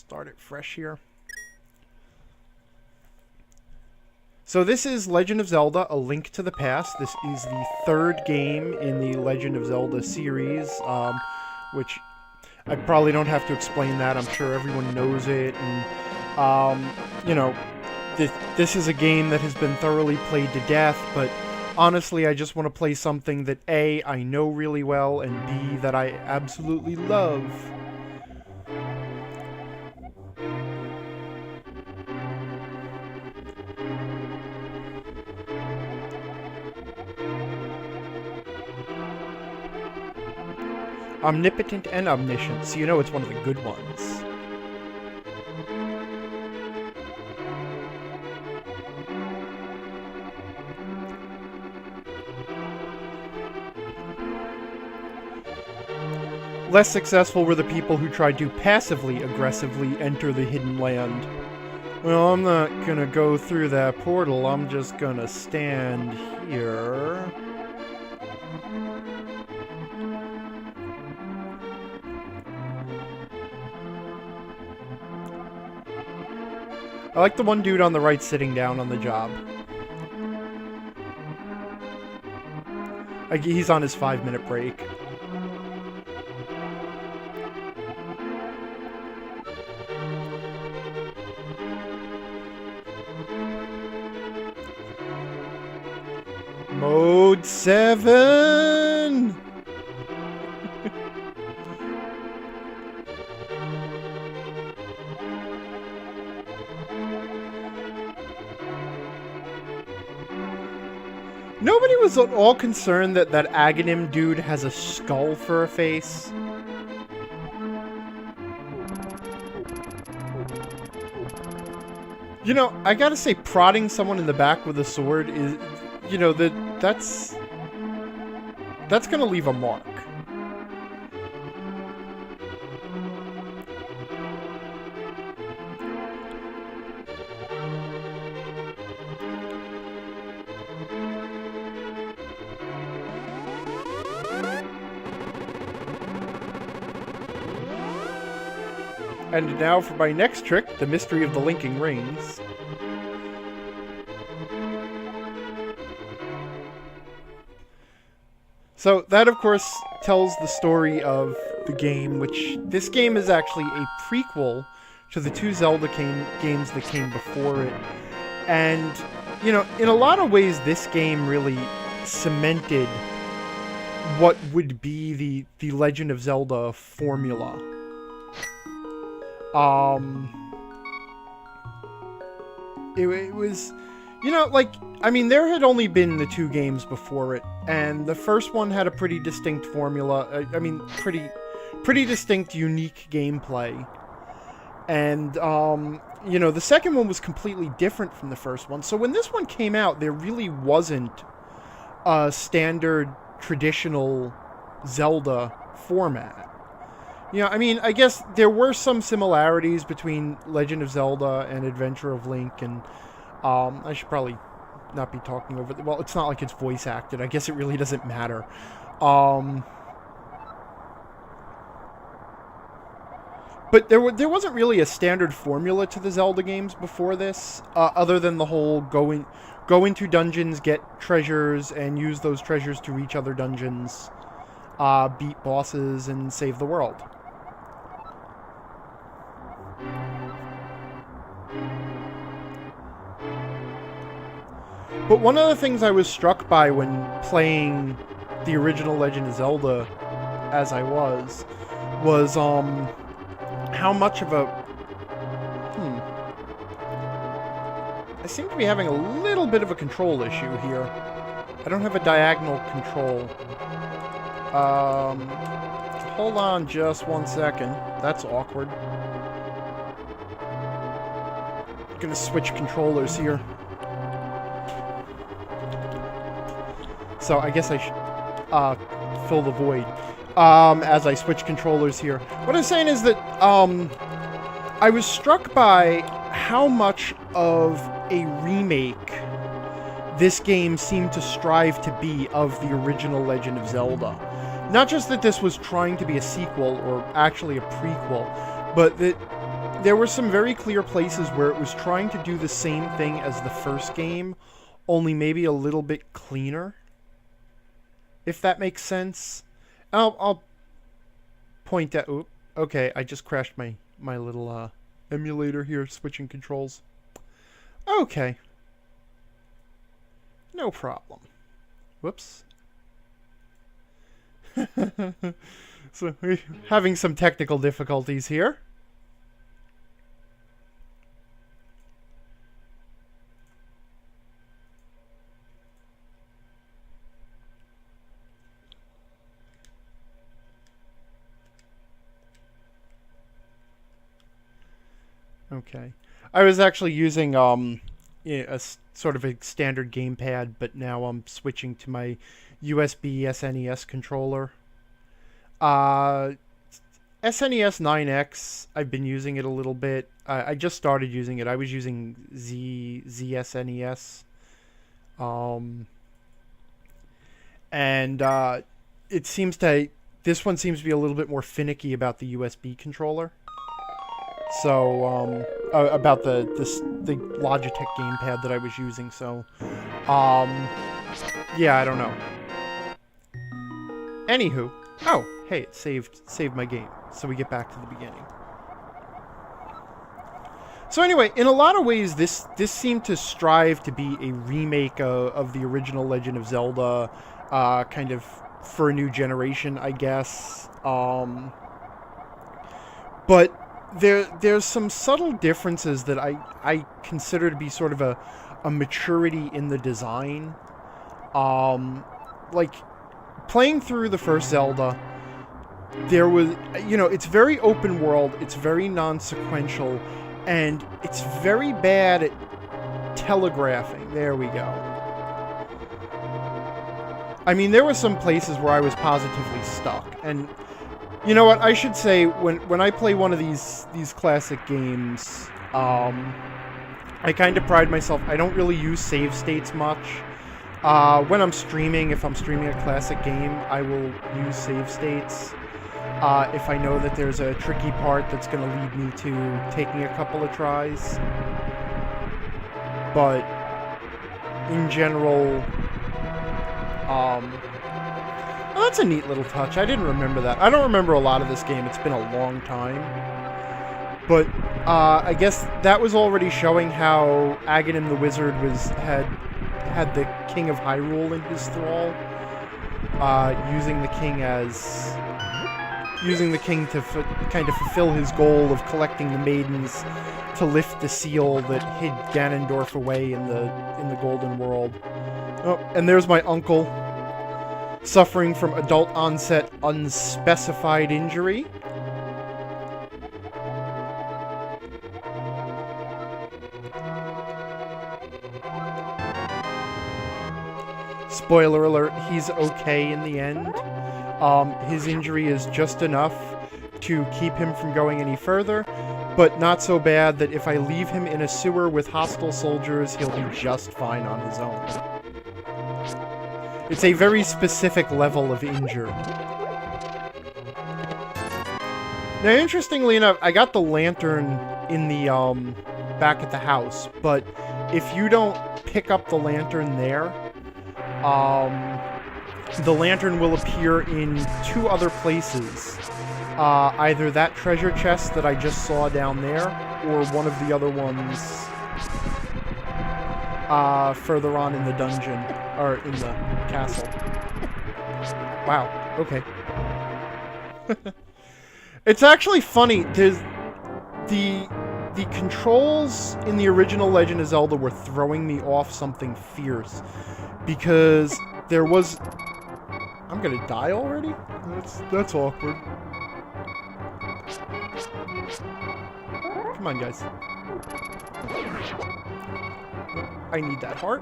start it fresh here. So this is Legend of Zelda, A Link to the Past. This is the third game in the Legend of Zelda series, which I probably don't have to explain that. I'm sure everyone knows it. And, you know, this is a game that has been thoroughly played to death, but honestly, I just want to play something that A, I know really well, and B, that I absolutely love. Omnipotent and omniscient, so you know it's one of the good ones. Less successful were the people who tried to passively, aggressively enter the hidden land. Well, I'm not gonna go through that portal, I'm just gonna stand here. I like the one dude on the right sitting down on the job. He's on his 5-minute break. Mode 7! Nobody was at all concerned that that Aghanim dude has a skull for a face. You know, I gotta say, prodding someone in the back with a sword is, you know, that's gonna leave a mark. And now for my next trick, the mystery of the linking rings. So that, of course, tells the story of the game, which this game is actually a prequel to the two Zelda games that came before it. And, you know, in a lot of ways, this game really cemented what would be the Legend of Zelda formula. It was, you know, like, I mean, there had only been the two games before it, and the first one had a pretty distinct formula, I mean, pretty distinct, unique gameplay. And, you know, the second one was completely different from the first one, so when this one came out, there really wasn't a standard, traditional Zelda format. You know, I mean, I guess there were some similarities between Legend of Zelda and Adventure of Link, and I should probably not be talking over the... Well, it's not like it's voice acted. I guess it really doesn't matter. But there wasn't really a standard formula to the Zelda games before this, other than the whole go into dungeons, get treasures, and use those treasures to reach other dungeons, beat bosses, and save the world. But one of the things I was struck by when playing the original Legend of Zelda, as I was how much of a... I seem to be having a little bit of a control issue here. I don't have a diagonal control. Hold on just 1 second. That's awkward. I'm gonna switch controllers here. So I guess I should fill the void as I switch controllers here. What I'm saying is that I was struck by how much of a remake this game seemed to strive to be of the original Legend of Zelda. Not just that this was trying to be a sequel or actually a prequel, but that, there were some very clear places where it was trying to do the same thing as the first game, only maybe a little bit cleaner. If that makes sense. I'll point at... Oop, okay, I just crashed my little emulator here, switching controls. Okay. No problem. Whoops. So, we're having some technical difficulties here. Okay. I was actually using sort of a standard gamepad, but now I'm switching to my USB SNES controller. SNES 9X, I've been using it a little bit. I just started using it. I was using ZSNES. It seems to... This one seems to be a little bit more finicky about the USB controller. So, about the Logitech gamepad that I was using, so, yeah, I don't know. Anywho, oh, hey, it saved my game, so we get back to the beginning. So anyway, in a lot of ways, this seemed to strive to be a remake of the original Legend of Zelda, kind of for a new generation, I guess, but there's some subtle differences that I consider to be sort of a maturity in the design. Like, playing through the first Zelda, there was, it's very open world, it's very non-sequential, and it's very bad at telegraphing. There we go. I mean, there were some places where I was positively stuck, and... You know what, I should say, when I play one of these classic games, I kind of pride myself, I don't really use save states much. When I'm streaming, if I'm streaming a classic game, I will use save states. If I know that there's a tricky part that's going to lead me to taking a couple of tries. But, in general, oh, that's a neat little touch. I didn't remember that. I don't remember a lot of this game. It's been a long time. But I guess that was already showing how Aghanim the Wizard had the King of Hyrule in his thrall, using the king to kind of fulfill his goal of collecting the maidens to lift the seal that hid Ganondorf away in the Golden World. Oh, and there's my uncle, suffering from adult-onset unspecified injury. Spoiler alert, he's okay in the end. His injury is just enough to keep him from going any further, but not so bad that if I leave him in a sewer with hostile soldiers, he'll be just fine on his own. It's a very specific level of injured. Now, interestingly enough, I got the lantern in the, back at the house, but if you don't pick up the lantern there, the lantern will appear in two other places. Either that treasure chest that I just saw down there, or one of the other ones further on in the dungeon, or in the castle. Wow, okay. It's actually funny, the controls in the original Legend of Zelda were throwing me off something fierce, because there was... I'm gonna die already? That's awkward. Come on, guys. I need that heart.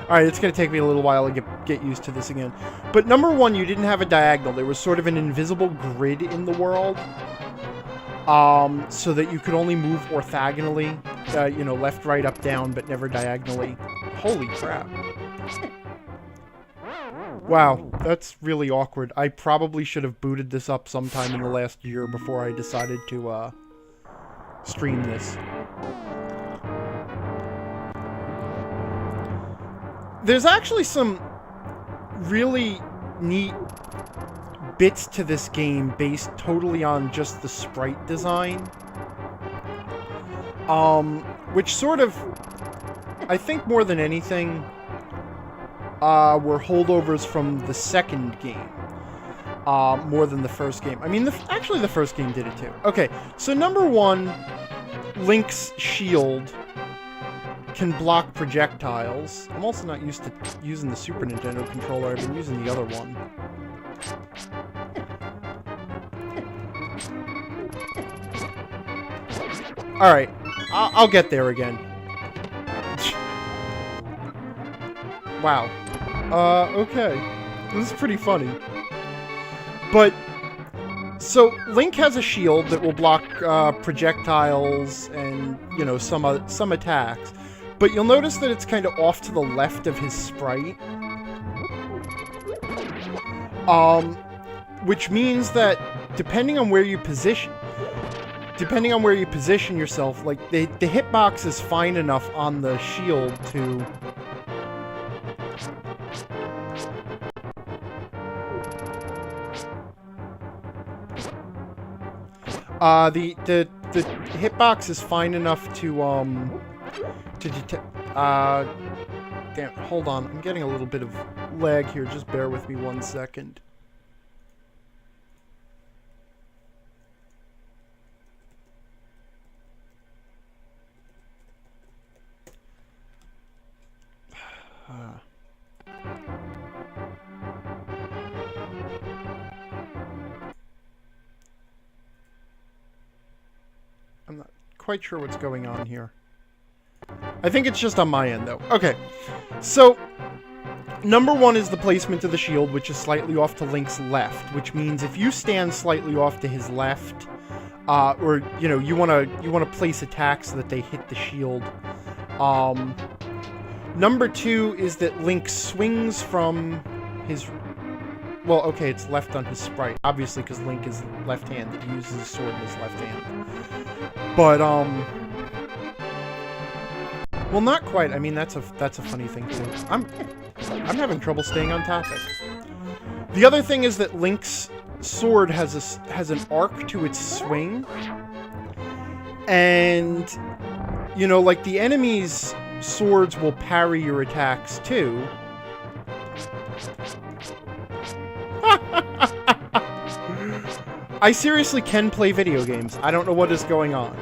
Alright, it's gonna take me a little while to get used to this again. But number one, you didn't have a diagonal. There was sort of an invisible grid in the world. So that you could only move orthogonally. Left, right, up, down, but never diagonally. Holy crap. Wow, that's really awkward. I probably should have booted this up sometime in the last year before I decided to stream this. There's actually some really neat bits to this game based totally on just the sprite design. Which sort of, I think more than anything, were holdovers from the second game. More than the first game. I mean, actually the first game did it too. Okay, so number one, Link's shield can block projectiles. I'm also not used to using the Super Nintendo controller. I've been using the other one. Alright, I'll get there again. Wow. Okay. This is pretty funny. But, so, Link has a shield that will block projectiles and, you know, some attacks. But you'll notice that it's kind of off to the left of his sprite. Which means that, depending on where you position yourself, like, the hitbox is fine enough on the shield to... the hitbox is fine enough to detect, damn, hold on, I'm getting a little bit of lag here, just bear with me 1 second. I'm not quite sure what's going on here. I think it's just on my end, though. Okay, so number one is the placement of the shield, which is slightly off to Link's left, which means if you stand slightly off to his left, or you know, you wanna place attacks so that they hit the shield. Number two is that Link swings from his... Well, okay, it's left on his sprite, obviously, because Link is left-handed. He uses his sword in his left hand. But, well, not quite. I mean, that's a funny thing, too. I'm having trouble staying on topic. The other thing is that Link's sword has an arc to its swing. And, you know, like, the enemy's swords will parry your attacks, too. I seriously can play video games. I don't know what is going on.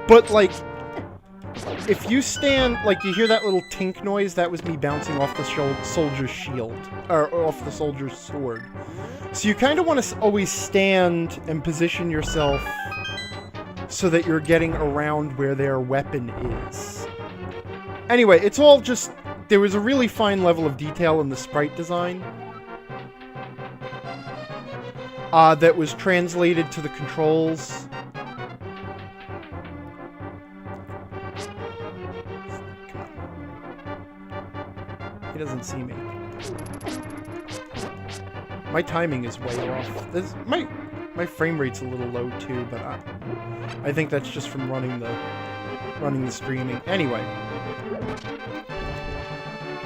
But, like, if you stand, like, you hear that little tink noise? That was me bouncing off the soldier's shield. Or off the soldier's sword. So you kind of want to always stand and position yourself so that you're getting around where their weapon is. Anyway, it's all just... There was a really fine level of detail in the sprite design. That was translated to the controls. Come on. He doesn't see me. My timing is way off. My frame rate's a little low too, but I think that's just from running the streaming. Anyway.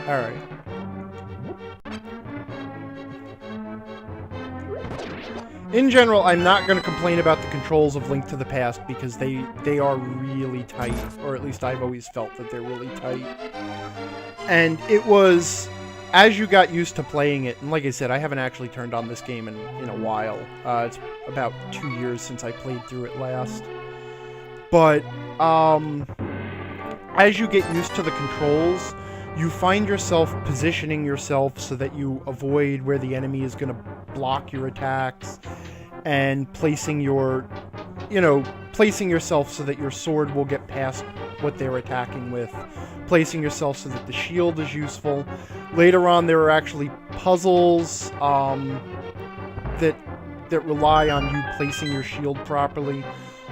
Alright. In general, I'm not going to complain about the controls of Link to the Past because they are really tight, or at least I've always felt that they're really tight. And it was, as you got used to playing it, and like I said, I haven't actually turned on this game in a while. It's about 2 years since I played through it last. But, as you get used to the controls, you find yourself positioning yourself so that you avoid where the enemy is going to block your attacks, and placing yourself so that your sword will get past what they're attacking with, placing yourself so that the shield is useful. Later on, there are actually puzzles that rely on you placing your shield properly.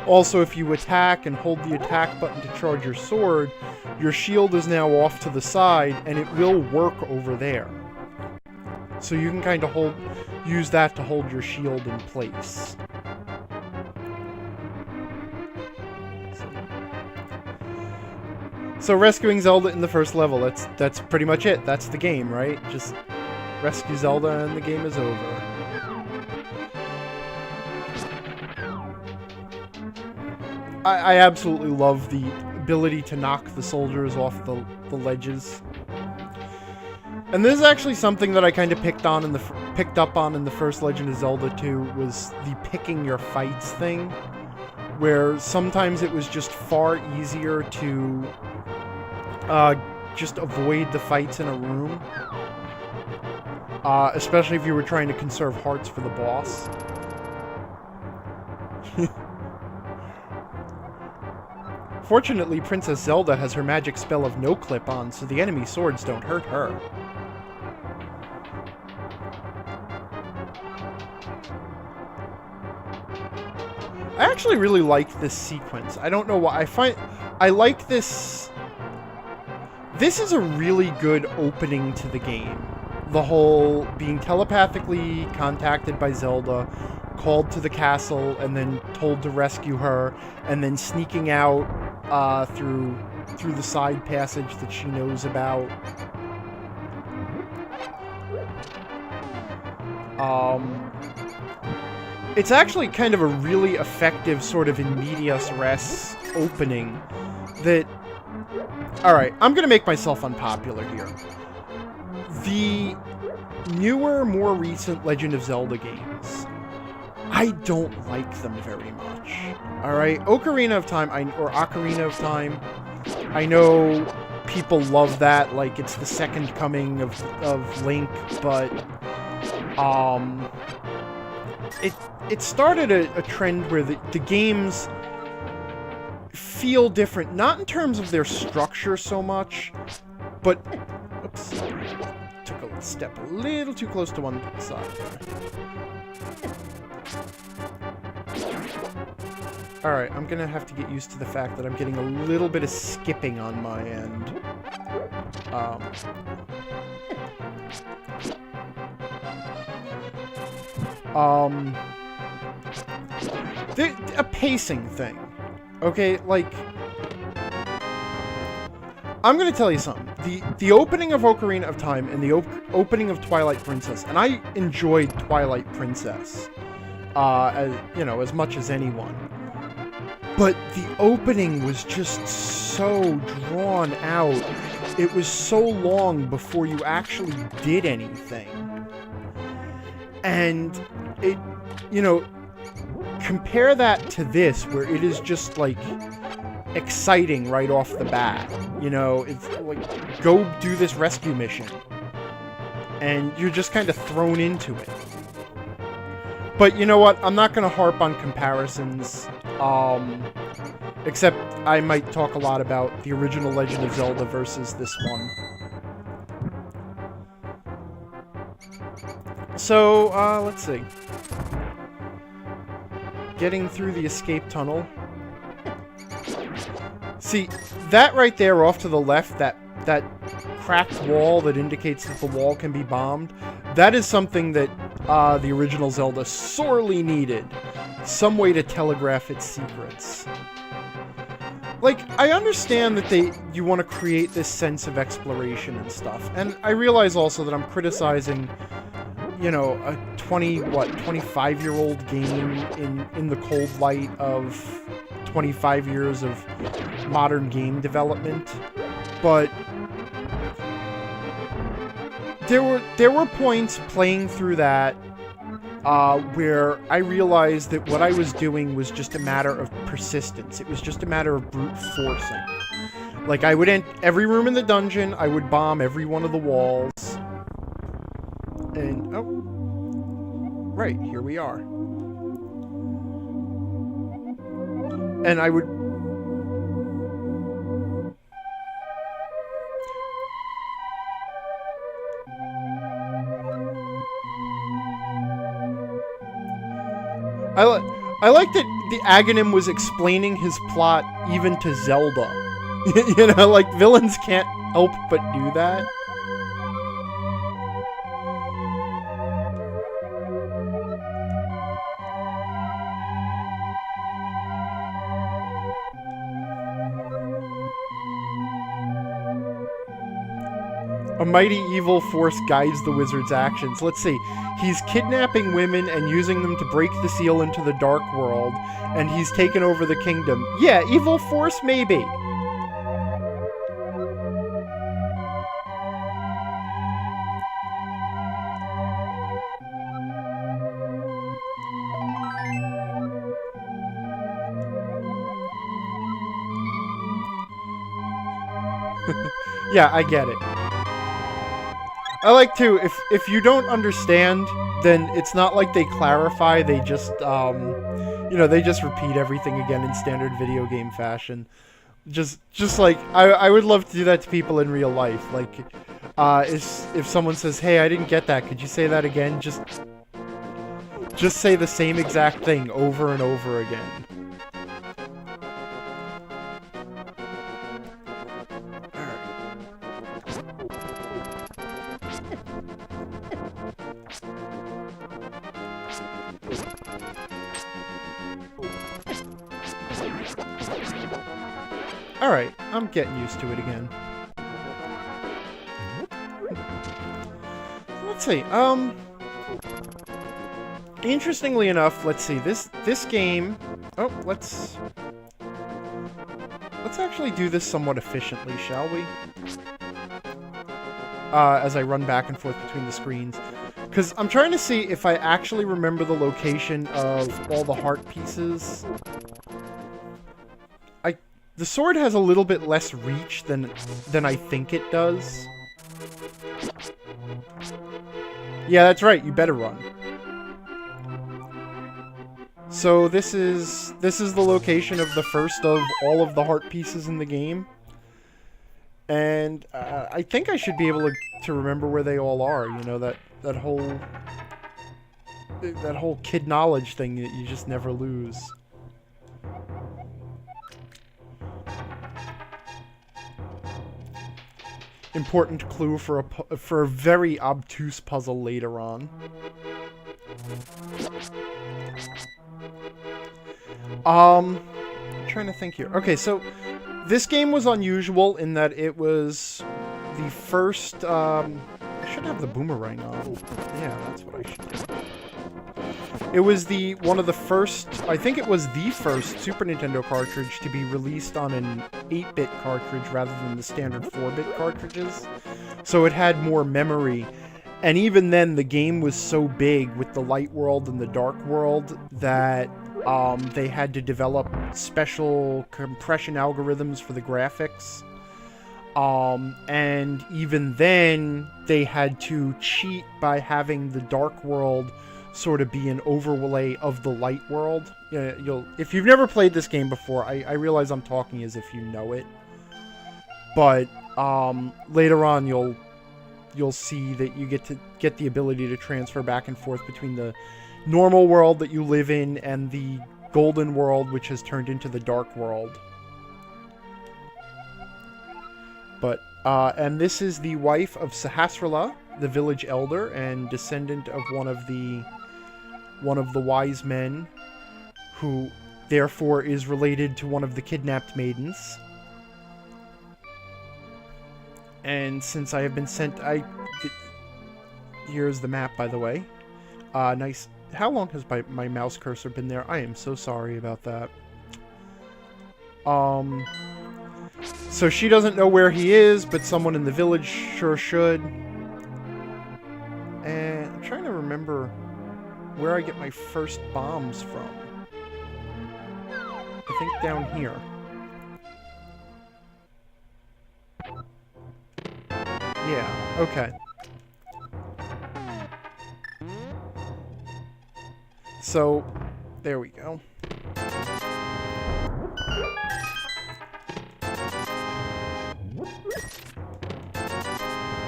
Also, if you attack and hold the attack button to charge your sword, your shield is now off to the side, and it will work over there. So you can kind of use that to hold your shield in place. So rescuing Zelda in the first level, that's pretty much it. That's the game, right? Just rescue Zelda and the game is over. I absolutely love the ability to knock the soldiers off the ledges. And this is actually something that I kind of picked up on in the first Legend of Zelda 2, was the picking your fights thing, where sometimes it was just far easier to just avoid the fights in a room, especially if you were trying to conserve hearts for the boss. Fortunately, Princess Zelda has her magic spell of no clip on, so the enemy swords don't hurt her. I actually really like this sequence. I don't know why. I like this. This is a really good opening to the game. The whole being telepathically contacted by Zelda, called to the castle, and then told to rescue her, and then sneaking out through the side passage that she knows about. It's actually kind of a really effective sort of in medias res opening that... Alright, I'm gonna make myself unpopular here. The newer, more recent Legend of Zelda games, I don't like them very much. Alright, Ocarina of Time, or Ocarina of Time, I know people love that, like it's the second coming of Link, but it started a trend where the games feel different, not in terms of their structure so much, but... Oops. Took a step a little too close to one side there. Alright, I'm gonna have to get used to the fact that I'm getting a little bit of skipping on my end. A pacing thing. Okay, like... I'm gonna tell you something. The opening of Ocarina of Time and the opening of Twilight Princess, and I enjoyed Twilight Princess, as much as anyone. But the opening was just so drawn out. It was so long before you actually did anything. And it, compare that to this, where it is just, like, exciting right off the bat. It's like, go do this rescue mission. And you're just kind of thrown into it. But you know what? I'm not going to harp on comparisons. Except I might talk a lot about the original Legend of Zelda versus this one. So, let's see. Getting through the escape tunnel. See, that right there off to the left, that cracked wall that indicates that the wall can be bombed, that is something that the original Zelda sorely needed. Some way to telegraph its secrets. Like, I understand that you want to create this sense of exploration and stuff, and I realize also that I'm criticizing, a 25-year-old game in the cold light of 25 years of modern game development, but there were points playing through that where I realized that what I was doing was just a matter of persistence. It was just a matter of brute forcing. Like, I would enter every room in the dungeon, I would bomb every one of the walls, and, oh, right, here we are. And I would... I like that the Aghanim was explaining his plot even to Zelda. Like, villains can't help but do that. A mighty evil force guides the wizard's actions. Let's see. He's kidnapping women and using them to break the seal into the dark world, and he's taken over the kingdom. Yeah, evil force, maybe. Yeah, I get it. I like to, if you don't understand, then it's not like they clarify, they just, they just repeat everything again in standard video game fashion. Just like, I would love to do that to people in real life. Like, if someone says, hey, I didn't get that, could you say that again? Just say the same exact thing over and over again. Alright, I'm getting used to it again. Let's see, interestingly enough, let's see, this game... Oh, let's actually do this somewhat efficiently, shall we? As I run back and forth between the screens. Because I'm trying to see if I actually remember the location of all the heart pieces. The sword has a little bit less reach than I think it does. Yeah, that's right. You better run. So this is the location of the first of all of the heart pieces in the game. And I think I should be able to remember where they all are. You know, that whole kid knowledge thing that you just never lose. Important clue for a very obtuse puzzle later on. I'm trying to think here. Okay, so this game was unusual in that it was the first. I should have the boomerang on. Yeah, that's what I should do. It was one of the first, I think it was the first Super Nintendo cartridge to be released on an 8-bit cartridge rather than the standard 4-bit cartridges. So it had more memory. And even then, the game was so big with the light world and the dark world that they had to develop special compression algorithms for the graphics. And even then, they had to cheat by having the dark world sort of be an overlay of the light world. If you've never played this game before, I realize I'm talking as if you know it, but later on you'll see that you get the ability to transfer back and forth between the normal world that you live in and the golden world, which has turned into the dark world. But and this is the wife of Sahasrara, the village elder and descendant of one of the wise men, who therefore is related to one of the kidnapped maidens. And since I have been sent, here's the map, by the way. Nice. How long has my mouse cursor been there? I am so sorry about that. So she doesn't know where he is, but someone in the village sure should. And I'm trying to remember where I get my first bombs from. I think down here. Yeah, okay. So, there we go.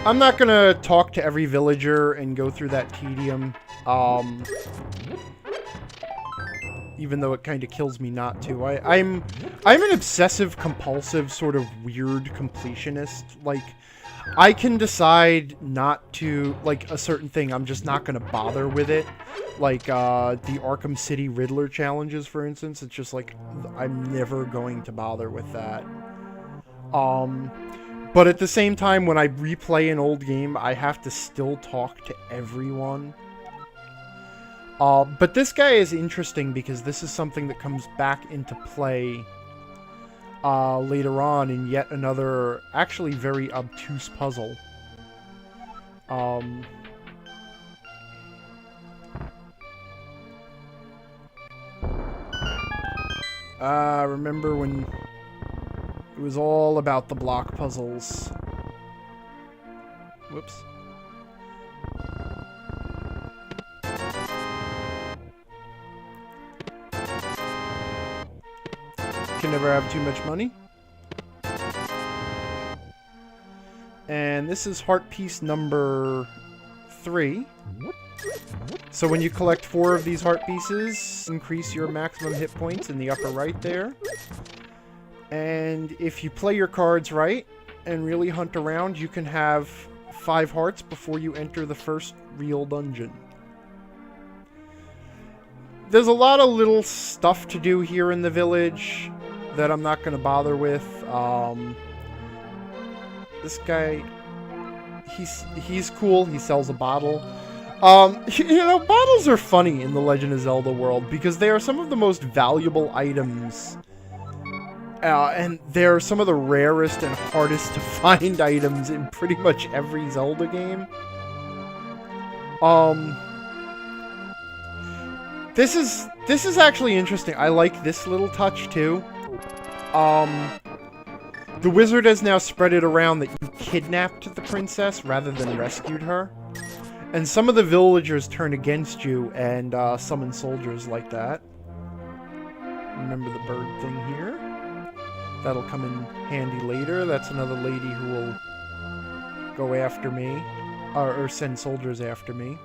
I'm not gonna talk to every villager and go through that tedium. Even though it kind of kills me not to. I'm an obsessive compulsive sort of weird completionist. Like, I can decide not to, like, a certain thing, I'm just not gonna bother with it. Like, the Arkham City Riddler challenges, for instance. It's just like, I'm never going to bother with that. But at the same time, when I replay an old game, I have to still talk to everyone. But this guy is interesting because this is something that comes back into play later on in yet another, actually very obtuse puzzle. Remember when it was all about the block puzzles? Whoops. Can never have too much money. And this is heart piece number 3. So when you collect 4 of these heart pieces, increase your maximum hit points in the upper right there. And if you play your cards right and really hunt around, you can have 5 hearts before you enter the first real dungeon. There's a lot of little stuff to do here in the village that I'm not going to bother with. This guy, he's cool. He sells a bottle. You know, bottles are funny in the Legend of Zelda world because they are some of the most valuable items. And they're some of the rarest and hardest to find items in pretty much every Zelda game. This is actually interesting. I like this little touch too. The wizard has now spread it around that you kidnapped the princess rather than rescued her. And some of the villagers turn against you and summon soldiers like that. Remember the bird thing here? That'll come in handy later. That's another lady who will go after me. Or send soldiers after me.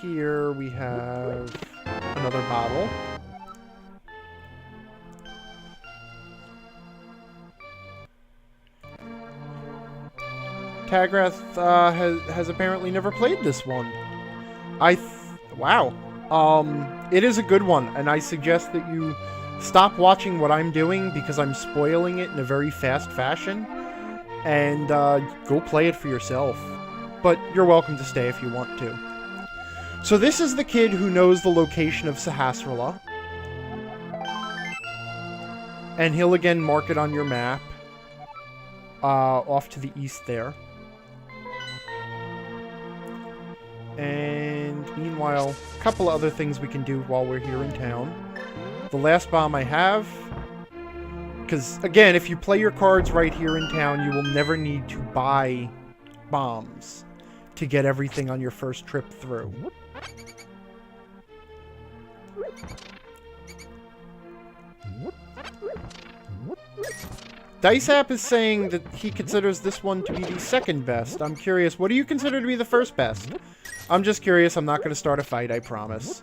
Here we have another bottle. Tagrath has apparently never played this one. Wow. It is a good one, and I suggest that you stop watching what I'm doing because I'm spoiling it in a very fast fashion, and go play it for yourself. But you're welcome to stay if you want to. So this is the kid who knows the location of Sahasrahla. And he'll again mark it on your map. Off to the east there. And meanwhile, a couple of other things we can do while we're here in town. The last bomb I have... Because, again, if you play your cards right here in town, you will never need to buy bombs to get everything on your first trip through. DiceApp is saying that he considers this one to be the second best. I'm curious, what do you consider to be the first best? I'm just curious, I'm not going to start a fight, I promise.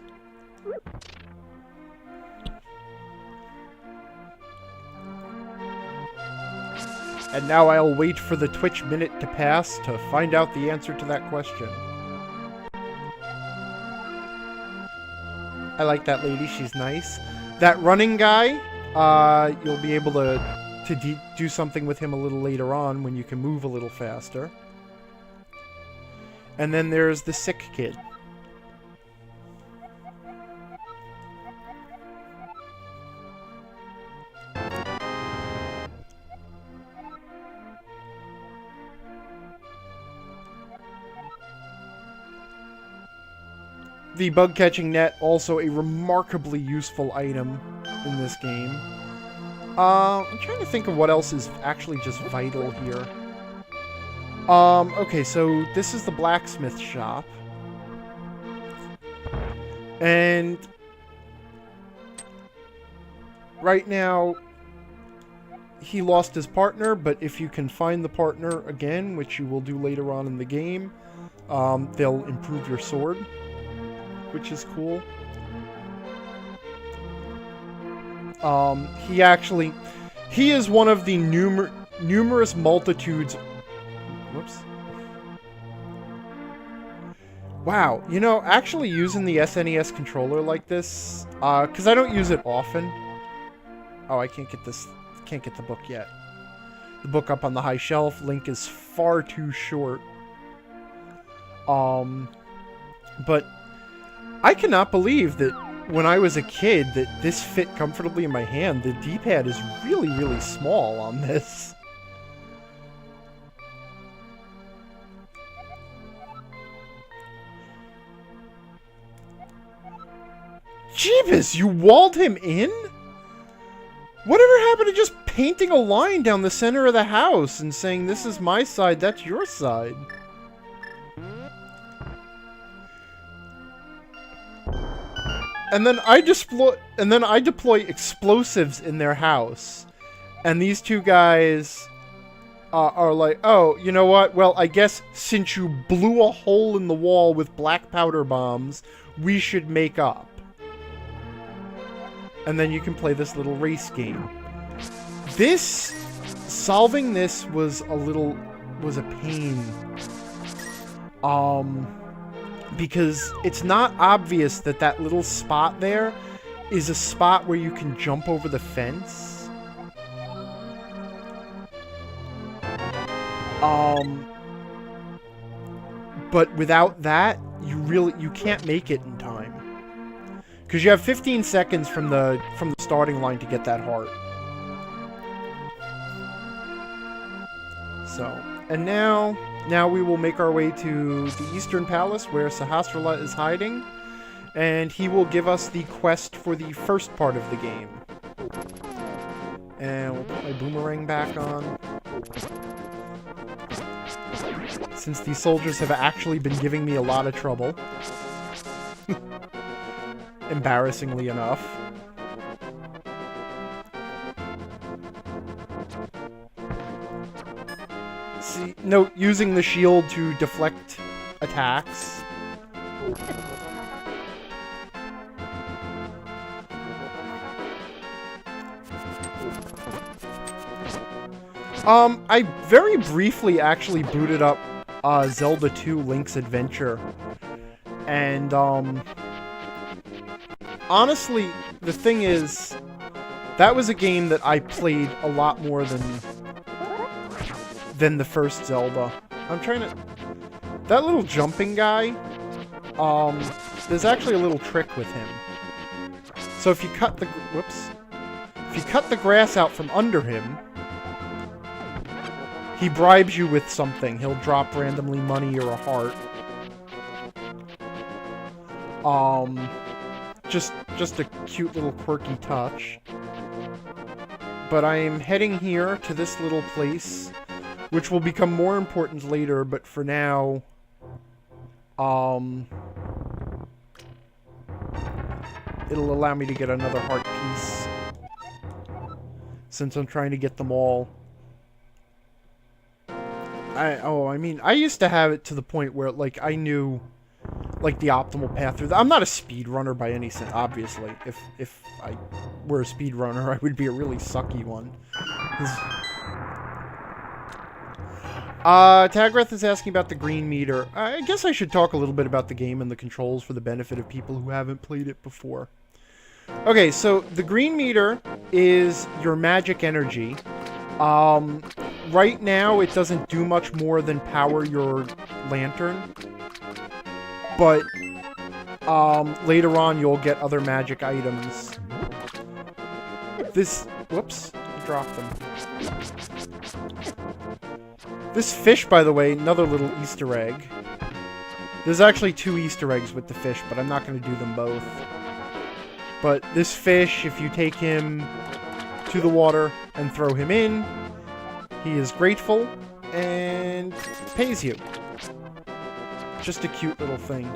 And now I'll wait for the Twitch minute to pass to find out the answer to that question. I like that lady, she's nice. That running guy, you'll be able to do something with him a little later on when you can move a little faster. And then there's the sick kid. The bug-catching net, also a remarkably useful item in this game. I'm trying to think of what else is actually just vital here. Okay, so this is the blacksmith shop. And right now, he lost his partner, but if you can find the partner again, which you will do later on in the game, they'll improve your sword, which is cool. He is one of the numerous multitudes... Whoops. Wow, you know, actually using the SNES controller like this, because I don't use it often. Oh, I can't get the book yet. the book up on the high shelf. Link is far too short. But I cannot believe that when I was a kid that this fit comfortably in my hand. The D-pad is really, really small on this. Jeebus, you walled him in? Whatever happened to just painting a line down the center of the house and saying, this is my side, that's your side? And then I deploy explosives in their house. And these two guys are like, oh, you know what? Well, I guess since you blew a hole in the wall with black powder bombs, we should make up. And then you can play this little race game. Solving this was a pain. Because it's not obvious that that little spot there is a spot where you can jump over the fence. But without that, you can't make it in time. Because you have 15 seconds from the starting line to get that heart. So, and now we will make our way to the Eastern Palace where Sahasrara is hiding. And he will give us the quest for the first part of the game. And we'll put my boomerang back on. Since these soldiers have actually been giving me a lot of trouble. Embarrassingly enough. See, note using the shield to deflect attacks. I very briefly actually booted up Zelda 2 Link's Adventure. And honestly, the thing is, that was a game that I played a lot more than the first Zelda. I'm trying to... That little jumping guy, there's actually a little trick with him. So if you cut the... Whoops. If you cut the grass out from under him, he bribes you with something. He'll drop randomly money or a heart. Just a cute little quirky touch. But I am heading here to this little place, which will become more important later, but for now, it'll allow me to get another heart piece, since I'm trying to get them all. I used to have it to the point where, like, I knew, like, the optimal path through. I'm not a speedrunner by any sense, obviously. If I were a speedrunner, I would be a really sucky one. Tagreth is asking about the green meter. I guess I should talk a little bit about the game and the controls for the benefit of people who haven't played it before. Okay, so the green meter is your magic energy. Right now, it doesn't do much more than power your lantern. But, later on, you'll get other magic items. Whoops, I dropped them. This fish, by the way, another little Easter egg. There's actually 2 Easter eggs with the fish, but I'm not going to do them both. But this fish, if you take him to the water and throw him in, he is grateful and pays you. Just a cute little thing.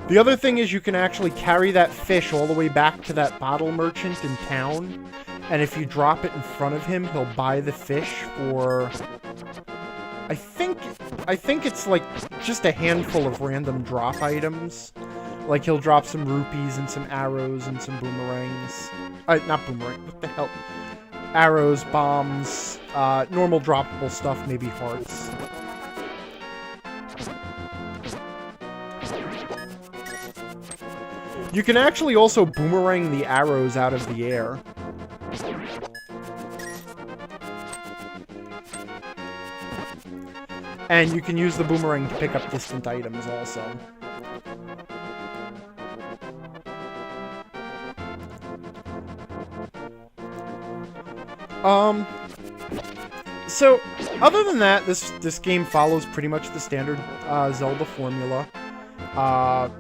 The other thing is you can actually carry that fish all the way back to that bottle merchant in town, and if you drop it in front of him, he'll buy the fish for... I think it's like just a handful of random drop items. Like he'll drop some rupees and some arrows and some boomerangs. Not boomerang, what the hell? Arrows, bombs, normal droppable stuff, maybe hearts. You can actually also boomerang the arrows out of the air. And you can use the boomerang to pick up distant items also. So, other than that, this game follows pretty much the standard Zelda formula.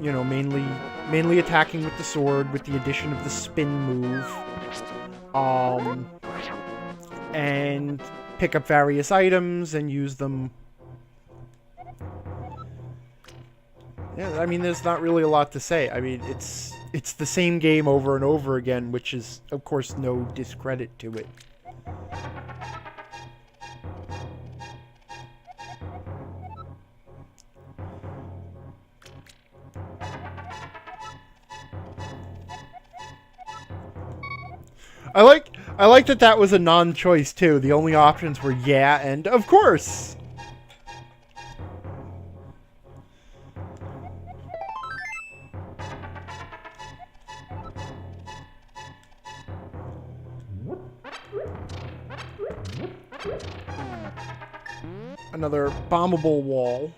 You know, mainly attacking with the sword, with the addition of the spin move. And pick up various items and use them. Yeah, I mean, there's not really a lot to say. I mean, it's the same game over and over again, which is, of course, no discredit to it. I like that that was a non-choice too. The only options were yeah and of course. Another bombable wall.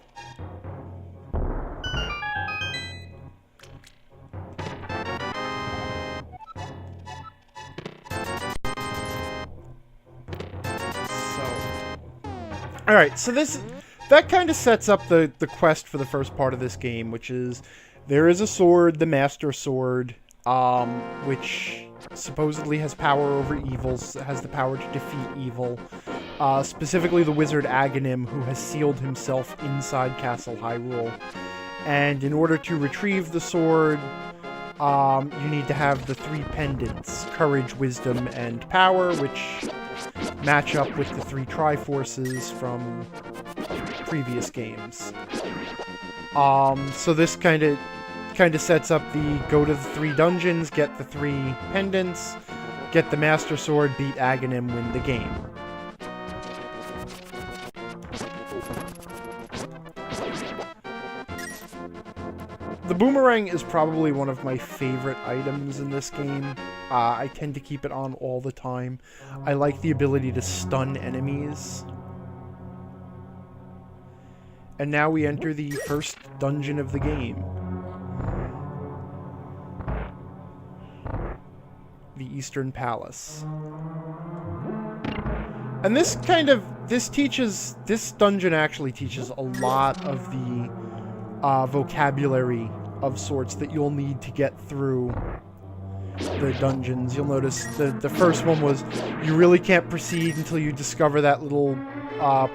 Alright, so that kind of sets up the quest for the first part of this game, which is there is a sword, the Master Sword, which supposedly has power over evils, has the power to defeat evil, specifically the wizard Aghanim, who has sealed himself inside Castle Hyrule. And in order to retrieve the sword, you need to have the 3 pendants, Courage, Wisdom, and Power, which match up with the 3 Triforces from previous games. So this kind of sets up the go to the 3 dungeons, get the 3 pendants, get the Master Sword, beat Aghanim, win the game. The boomerang is probably one of my favorite items in this game. I tend to keep it on all the time. I like the ability to stun enemies. And now we enter the first dungeon of the game. The Eastern Palace. And this dungeon actually teaches a lot of the vocabulary of sorts that you'll need to get through the dungeons. You'll notice the first one was you really can't proceed until you discover that little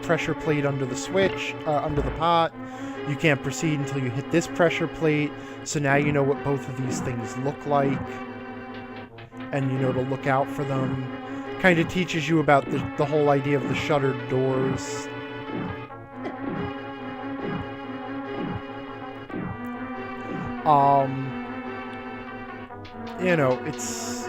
pressure plate under the switch, under the pot. You can't proceed until you hit this pressure plate. So now you know what both of these things look like, and you know to look out for them. Kind of teaches you about the whole idea of the shuttered doors. You know, it's...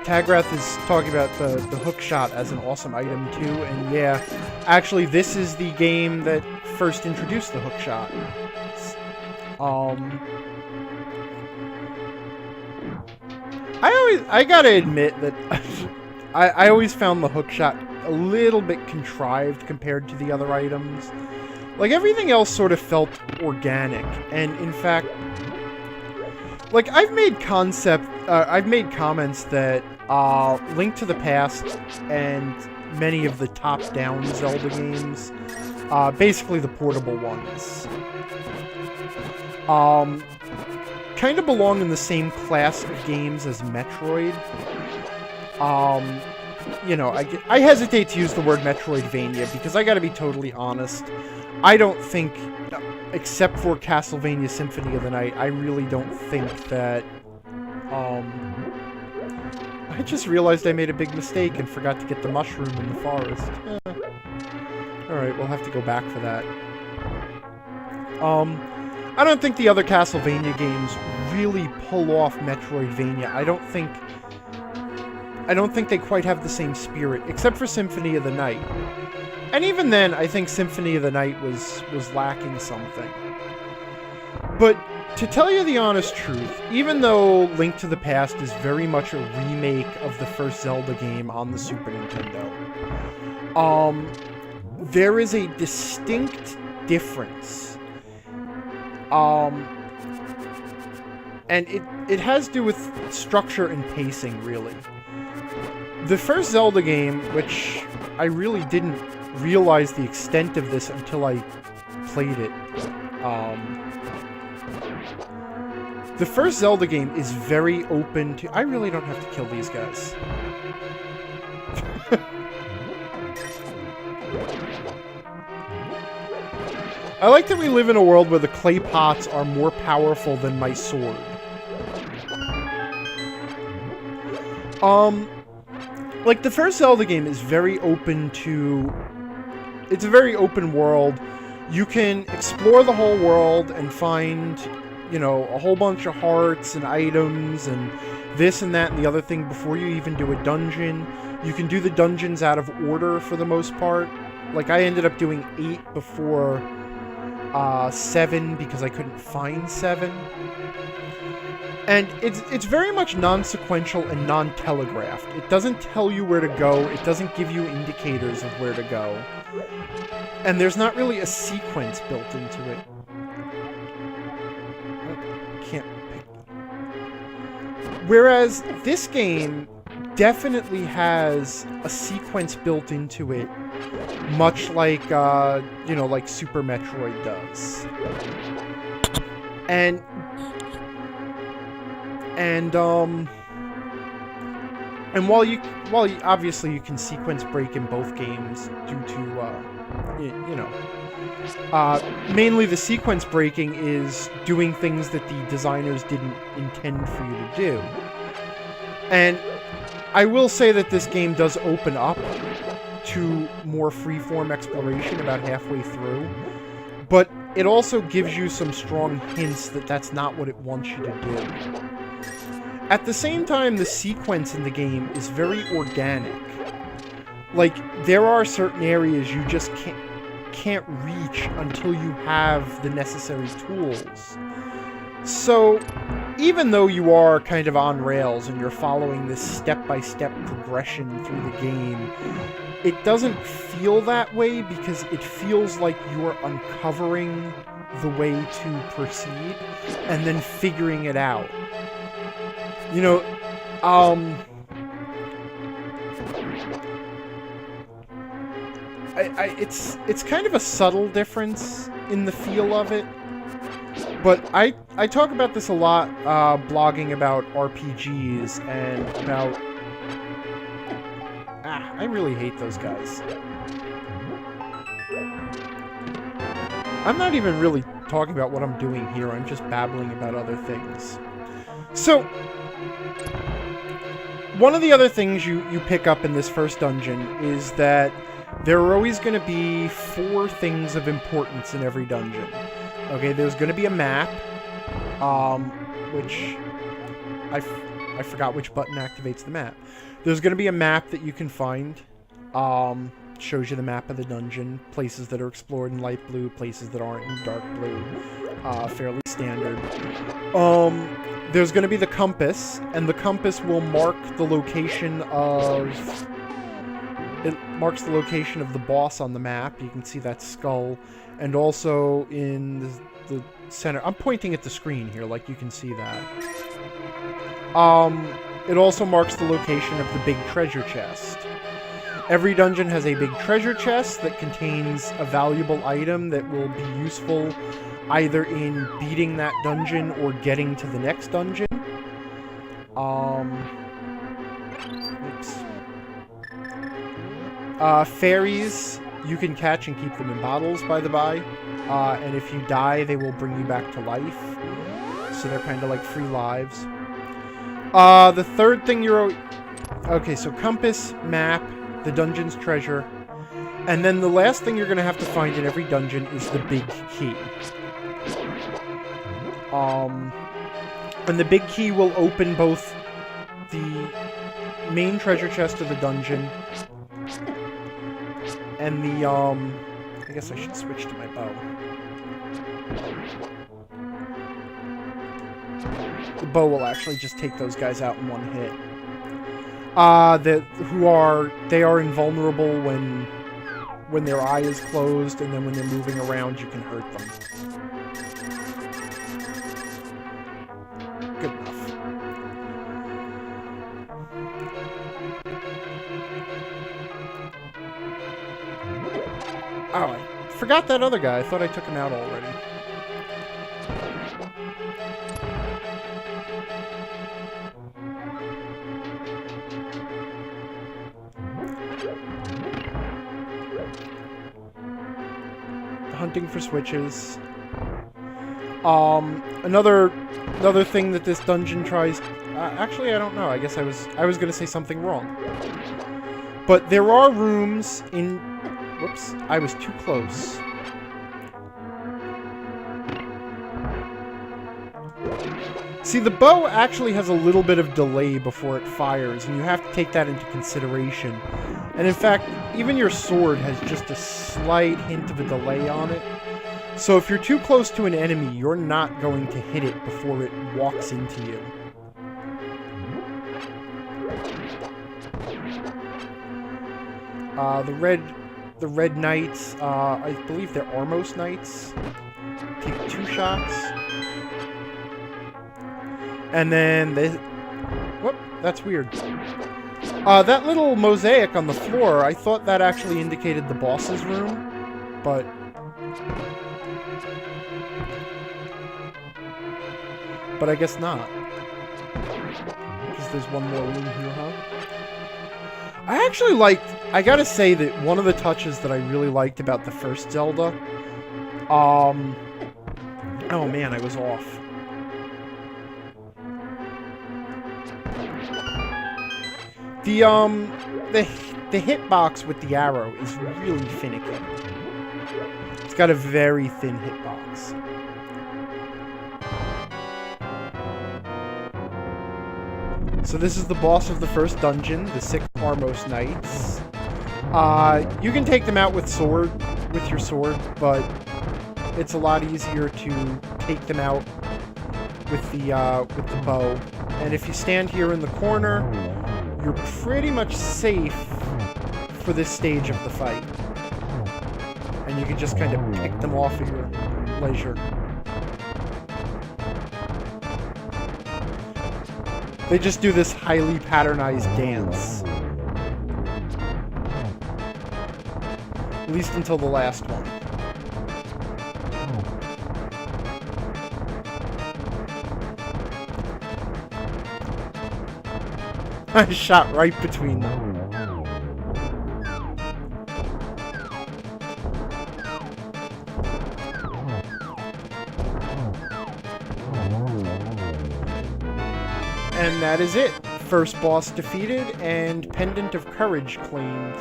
Tagrath is talking about the hook shot as an awesome item too, and yeah, actually this is the game that first introduced the hook shot. I gotta admit that I always found the hook shot a little bit contrived compared to the other items. Like, everything else sort of felt organic, and in fact, like, I've made comments that Link to the Past and many of the top-down Zelda games, basically the portable ones, kind of belong in the same class of games as Metroid. You know, I hesitate to use the word Metroidvania because I gotta be totally honest. I don't think, except for Castlevania Symphony of the Night, I really don't think that, I just realized I made a big mistake and forgot to get the mushroom in the forest. Alright, we'll have to go back for that. I don't think the other Castlevania games really pull off Metroidvania. I don't think they quite have the same spirit, except for Symphony of the Night. And even then, I think Symphony of the Night was lacking something. But To tell you the honest truth, even though Link to the Past is very much a remake of the first Zelda game on the Super Nintendo, there is a distinct difference. And it has to do with structure and pacing, really. The first Zelda game, which I really didn't realize the extent of this until I played it, the first Zelda game is very open to... I really don't have to kill these guys. I like that we live in a world where the clay pots are more powerful than my sword. Like, the first Zelda game is very open to... It's a very open world. You can explore the whole world and find, you know, a whole bunch of hearts and items and this and that and the other thing before you even do a dungeon. You can do the dungeons out of order for the most part. Like, I ended up doing 8 before 7 because I couldn't find 7. And it's very much non-sequential and non-telegraphed. It doesn't tell you where to go. It doesn't give you indicators of where to go. And there's not really a sequence built into it. Can't pick. Whereas this game definitely has a sequence built into it, much like, you know, like Super Metroid does. And while obviously you can sequence break in both games due to, you know, mainly the sequence breaking is doing things that the designers didn't intend for you to do. And I will say that this game does open up to more freeform exploration about halfway through, but it also gives you some strong hints that that's not what it wants you to do. At the same time, the sequence in the game is very organic. Like, there are certain areas you just can't reach until you have the necessary tools. So, even though you are kind of on rails and you're following this step-by-step progression through the game, it doesn't feel that way because it feels like you're uncovering the way to proceed and then figuring it out. You know, it's kind of a subtle difference in the feel of it, but I talk about this a lot, blogging about RPGs and about... I really hate those guys. I'm not even really talking about what I'm doing here, I'm just babbling about other things. So, one of the other things you pick up in this first dungeon is that there are always going to be 4 things of importance in every dungeon. Okay, there's going to be a map, which I forgot which button activates the map. There's going to be a map that you can find, shows you the map of the dungeon, places that are explored in light blue, places that aren't in dark blue, fairly standard. There's going to be the compass, and the compass will mark the location of... It marks the location of the boss on the map. You can see that skull. And also in the center... I'm pointing at the screen here, like you can see that. It also marks the location of the big treasure chest. Every dungeon has a big treasure chest that contains a valuable item that will be useful either in beating that dungeon or getting to the next dungeon. Fairies, you can catch and keep them in bottles, by the by. And if you die, they will bring you back to life. So they're kind of like free lives. The third thing okay, so compass, map, the dungeon's treasure. And then the last thing you're going to have to find in every dungeon is the big key. And the big key will open both the main treasure chest of the dungeon and the, I guess I should switch to my bow. The bow will actually just take those guys out in one hit. They are invulnerable when their eye is closed, and then when they're moving around, you can hurt them. Good enough. Oh, I forgot that other guy. I thought I took him out already. Hunting for switches. Another thing that this dungeon tries. Actually, I don't know. I guess I was gonna say something wrong. But there are rooms in. Whoops! I was too close. See, the bow actually has a little bit of delay before it fires, and you have to take that into consideration. And in fact, even your sword has just a slight hint of a delay on it. So if you're too close to an enemy, you're not going to hit it before it walks into you. The red knights, I believe they're Armos knights. Take 2 shots. And then they... Whoop, that's weird. That little mosaic on the floor, I thought that actually indicated the boss's room, but... But I guess not. Because there's one more room here, huh? I actually liked... I gotta say that one of the touches that I really liked about the first Zelda... Oh man, I was off. The hitbox with the arrow is really finicky. It's got a very thin hitbox. So this is the boss of the first dungeon, the 6 Armos Knights. You can take them out with your sword, but it's a lot easier to take them out with the bow. And if you stand here in the corner, you're pretty much safe for this stage of the fight. And you can just kind of pick them off at your leisure. They just do this highly patternized dance. At least until the last one. I shot right between them. And that is it. First boss defeated and Pendant of Courage claimed.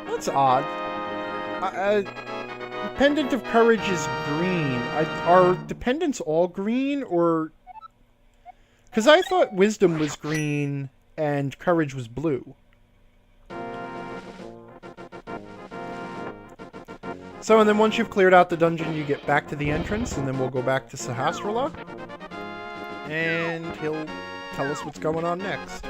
That's odd. Pendant of Courage is green. Are the pendants all green, or... Because I thought Wisdom was green and Courage was blue. So, and then once you've cleared out the dungeon, you get back to the entrance, and then we'll go back to Sahasrahla. And he'll tell us what's going on next.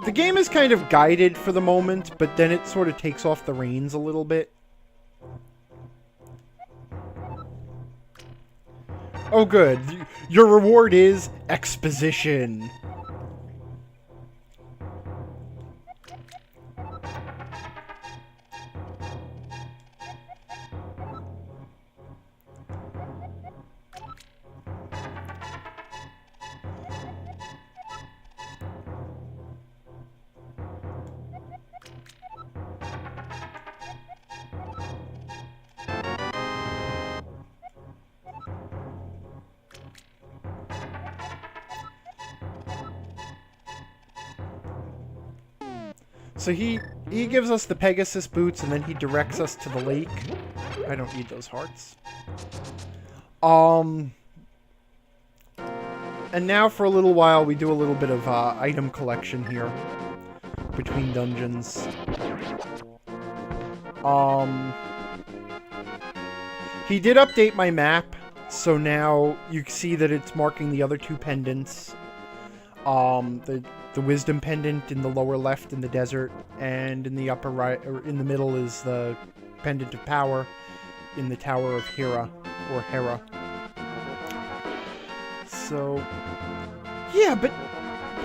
The game is kind of guided for the moment, but then it sort of takes off the reins a little bit. Oh good, your reward is exposition. So he gives us the Pegasus boots, and then he directs us to the lake. I don't need those hearts. And now for a little while we do a little bit of item collection here between He did update my map, so now you see that it's marking the other two pendants. The wisdom pendant in the lower left in the desert, and in the upper right, or in the middle, is the pendant of power in the Tower of Hera, or Hera. So, yeah, but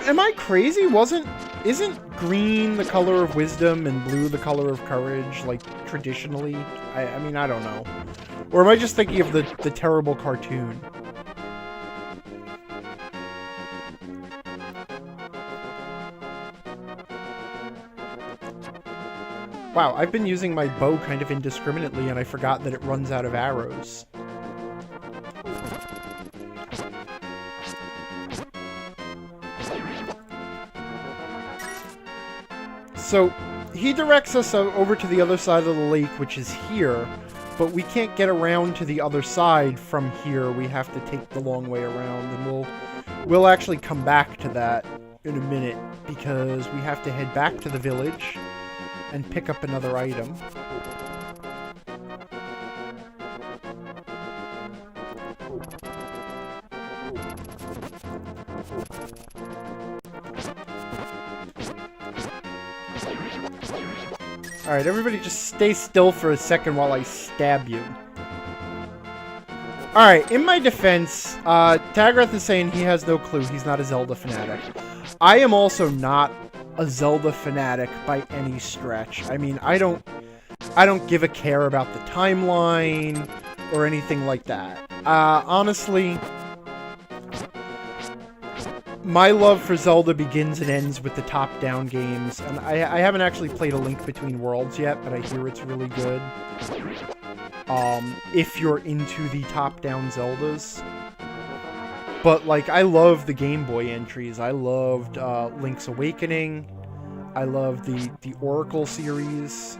am I crazy? Isn't green the color of wisdom and blue the color of courage, like, traditionally? I mean, I don't know. Or am I just thinking of the terrible cartoon? Wow, I've been using my bow kind of indiscriminately, and I forgot that it runs out of arrows. So, he directs us over to the other side of the lake, which is here, but we can't get around to the other side from here. We have to take the long way around, and we'll actually come back to that in a minute, because we have to head back to the village and pick up another item. Alright, everybody just stay still for a second while I stab you. Alright, in my defense, Tagrath is saying he has no clue. He's not a Zelda fanatic. I am also not a Zelda fanatic by any stretch. I mean, I don't give a care about the timeline or anything like that. Honestly, my love for Zelda begins and ends with the top-down games, and I haven't actually played A Link Between Worlds yet, but I hear it's really good. If you're into the top-down Zeldas. But, like, I love the Game Boy entries. I loved Link's Awakening. I loved the Oracle series.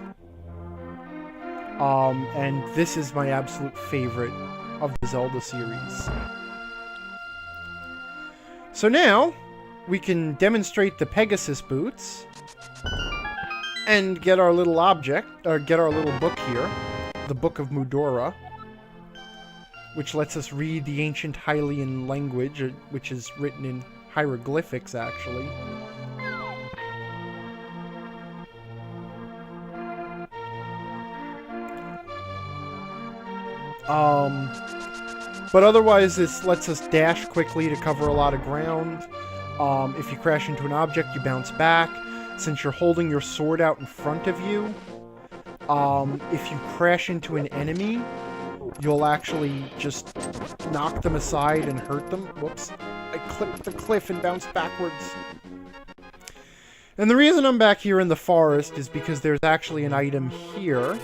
And this is my absolute favorite of the Zelda series. So now, we can demonstrate the Pegasus boots. And get our little object, or get our little book here. The Book of Mudora. Which lets us read the ancient Hylian language, which is written in hieroglyphics, actually. But otherwise, this lets us dash quickly to cover a lot of ground. If you crash into an object, you bounce back. Since you're holding your sword out in front of you, if you crash into an enemy, you'll actually just knock them aside and hurt them. Whoops. I clipped the cliff and bounced backwards. And the reason I'm back here in the forest is because there's actually an item here.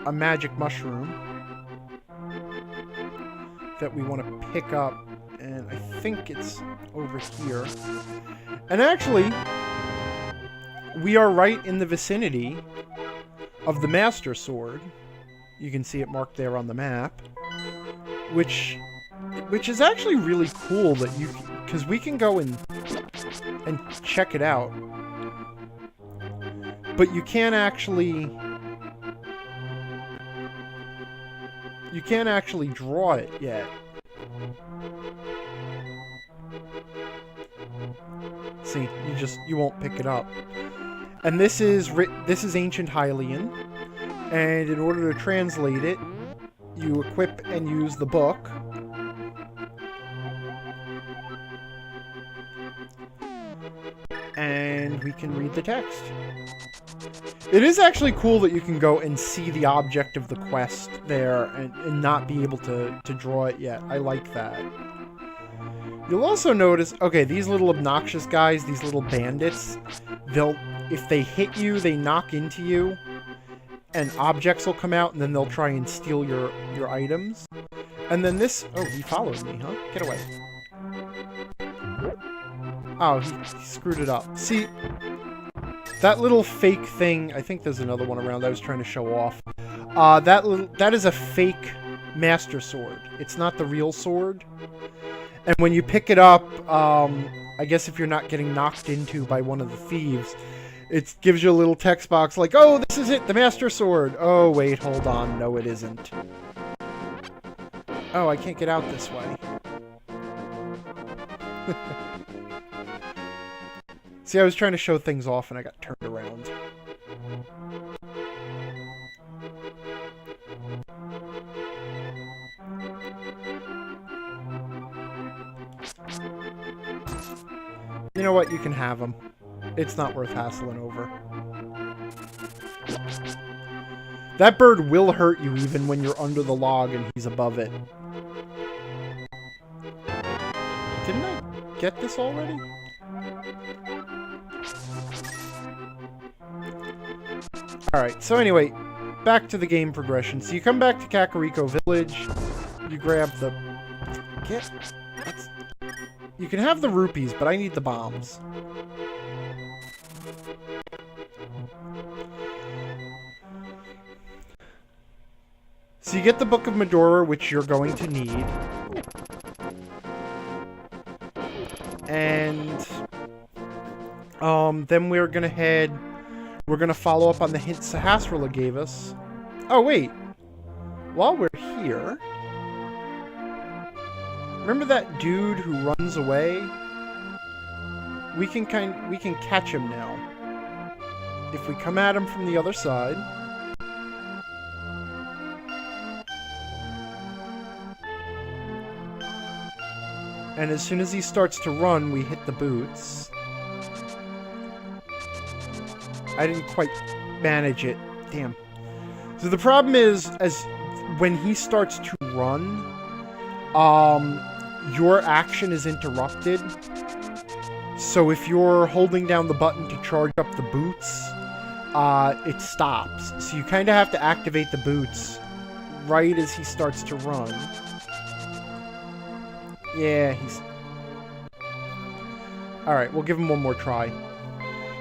A magic mushroom that we want to pick up, and I think it's over here. And actually, we are right in the vicinity of the Master Sword. You can see it marked there on the map, which is actually really cool that because we can go and check it out, but you can't actually draw it yet. See, you won't pick it up. And this is ancient Hylian, and in order to translate it, you equip and use the book. And we can read the text. It is actually cool that you can go and see the object of the quest there and not be able to draw it yet. I like that. You'll also notice, okay, these little obnoxious guys, these little bandits, if they hit you, they knock into you, and objects will come out, and then they'll try and steal your items. And then this... Oh, he followed me, huh? Get away. Oh, he screwed it up. See, that little fake thing... I think there's another one around that I was trying to show off. That is a fake Master Sword. It's not the real sword. And when you pick it up, I guess if you're not getting knocked into by one of the thieves, It gives you a little text box like, oh, this is it, the Master Sword. Oh, wait, hold on. No, it isn't. Oh, I can't get out this way. See, I was trying to show things off and I got turned around. You know what? You can have them. It's not worth hassling over. That bird will hurt you even when you're under the log and he's above it. Didn't I get this already? Alright, so anyway, back to the game progression. So you come back to Kakariko Village, you grab the... You can have the rupees, but I need the bombs. So you get the Book of Medora, which you're going to need. And then we're gonna follow up on the hint Sahasrahla gave us. Oh wait. While we're here, remember that dude who runs away? We can catch him now. If we come at him from the other side. And as soon as he starts to run, we hit the boots. I didn't quite manage it. Damn. So the problem is, when he starts to run, your action is interrupted. So if you're holding down the button to charge up the boots, it stops. So you kind of have to activate the boots right as he starts to run. Yeah, he's... Alright, we'll give him one more try.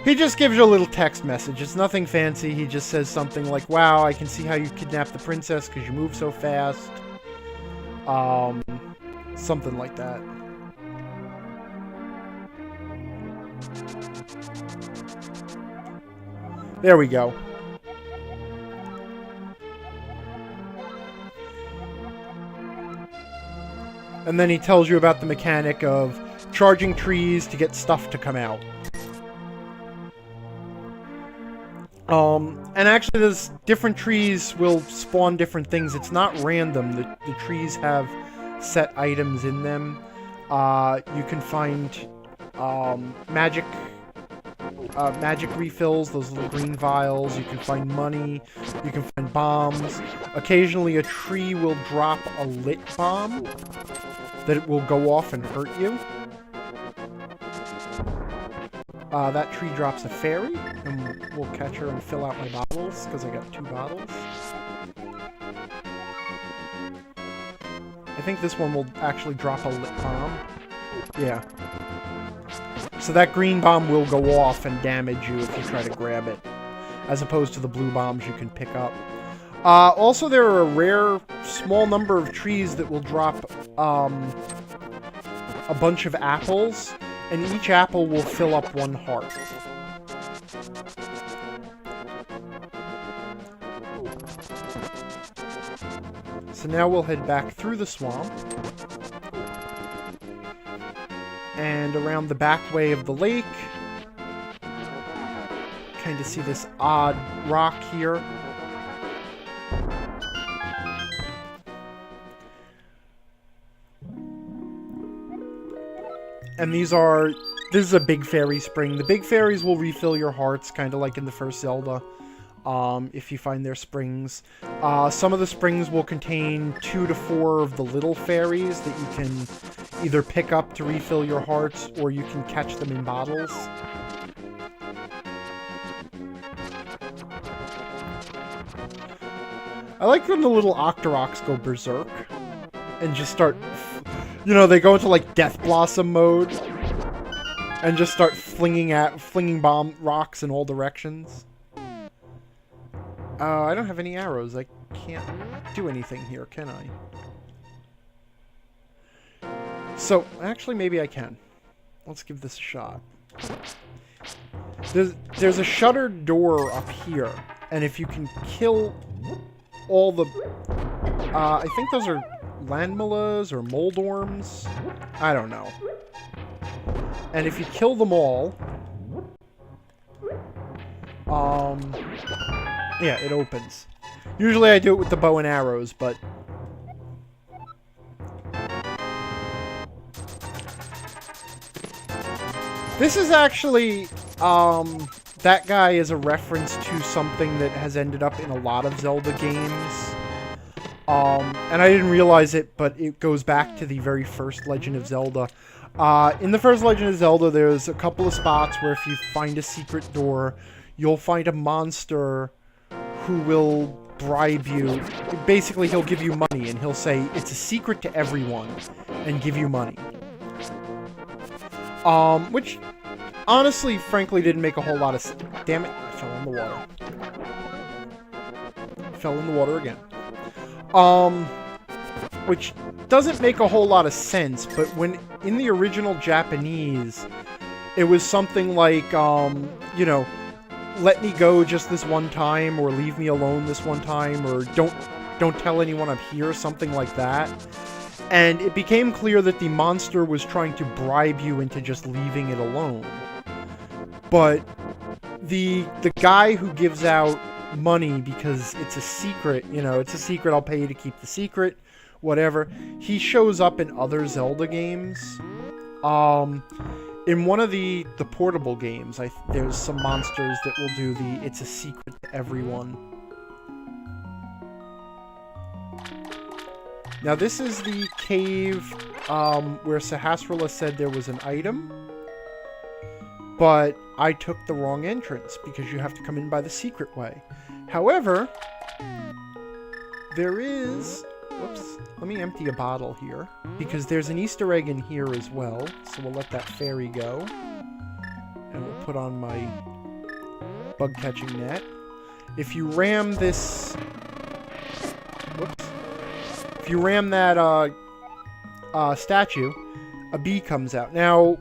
He just gives you a little text message. It's nothing fancy. He just says something like, wow, I can see how you kidnapped the princess because you move so fast. Something like that. There we go. And then he tells you about the mechanic of charging trees to get stuff to come out. And actually there's different trees will spawn different things. It's not random. The trees have set items in them. You can find magic refills, those little green vials. You can find money. You can find bombs. Occasionally a tree will drop a lit bomb that will go off and hurt you. That tree drops a fairy, and we'll catch her and fill out my bottles, because I got 2 bottles. I think this one will actually drop a lit bomb. Yeah. So that green bomb will go off and damage you if you try to grab it, as opposed to the blue bombs you can pick up. Also, there are a rare, small number of trees that will drop a bunch of apples, and each apple will fill up 1 heart. So now we'll head back through the swamp and around the back way of the lake. Kind of see this odd rock here. And this is a big fairy spring. The big fairies will refill your hearts, kind of like in the first Zelda, if you find their springs. Some of the springs will contain 2 to 4 of the little fairies that you can either pick up to refill your hearts, or you can catch them in bottles. I like when the little Octoroks go berserk and just start... You know, they go into like Death Blossom mode and just start flinging bomb rocks in all directions. I don't have any arrows. I can't do anything here, can I? So, actually, maybe I can. Let's give this a shot. There's a shuttered door up here, and if you can kill all the... I think those are landmillas or moldorms. I don't know. And if you kill them all... yeah, it opens. Usually I do it with the bow and arrows, but... This is actually, that guy is a reference to something that has ended up in a lot of Zelda games. And I didn't realize it, but it goes back to the very first Legend of Zelda. In the first Legend of Zelda, there's a couple of spots where if you find a secret door, you'll find a monster who will bribe you. Basically, he'll give you money, and he'll say, it's a secret to everyone, and give you money. Which, honestly, frankly, didn't make a whole lot of sense. Damn it, I fell in the water. Fell in the water again. Which doesn't make a whole lot of sense, but when, in the original Japanese, it was something like, you know, let me go just this one time, or leave me alone this one time, or don't tell anyone I'm here, something like that. And it became clear that the monster was trying to bribe you into just leaving it alone. But the guy who gives out money because it's a secret, you know, it's a secret, I'll pay you to keep the secret, whatever, he shows up in other Zelda games. In one of the portable games, there's some monsters that will do the it's a secret to everyone. Now this is the cave where Sahasrahla said there was an item, but I took the wrong entrance because you have to come in by the secret way. However, there is... Whoops, let me empty a bottle here, because there's an Easter egg in here as well, so we'll let that fairy go. And we'll put on my bug-catching net. If you ram this... Whoops. If you ram that statue, a bee comes out. Now,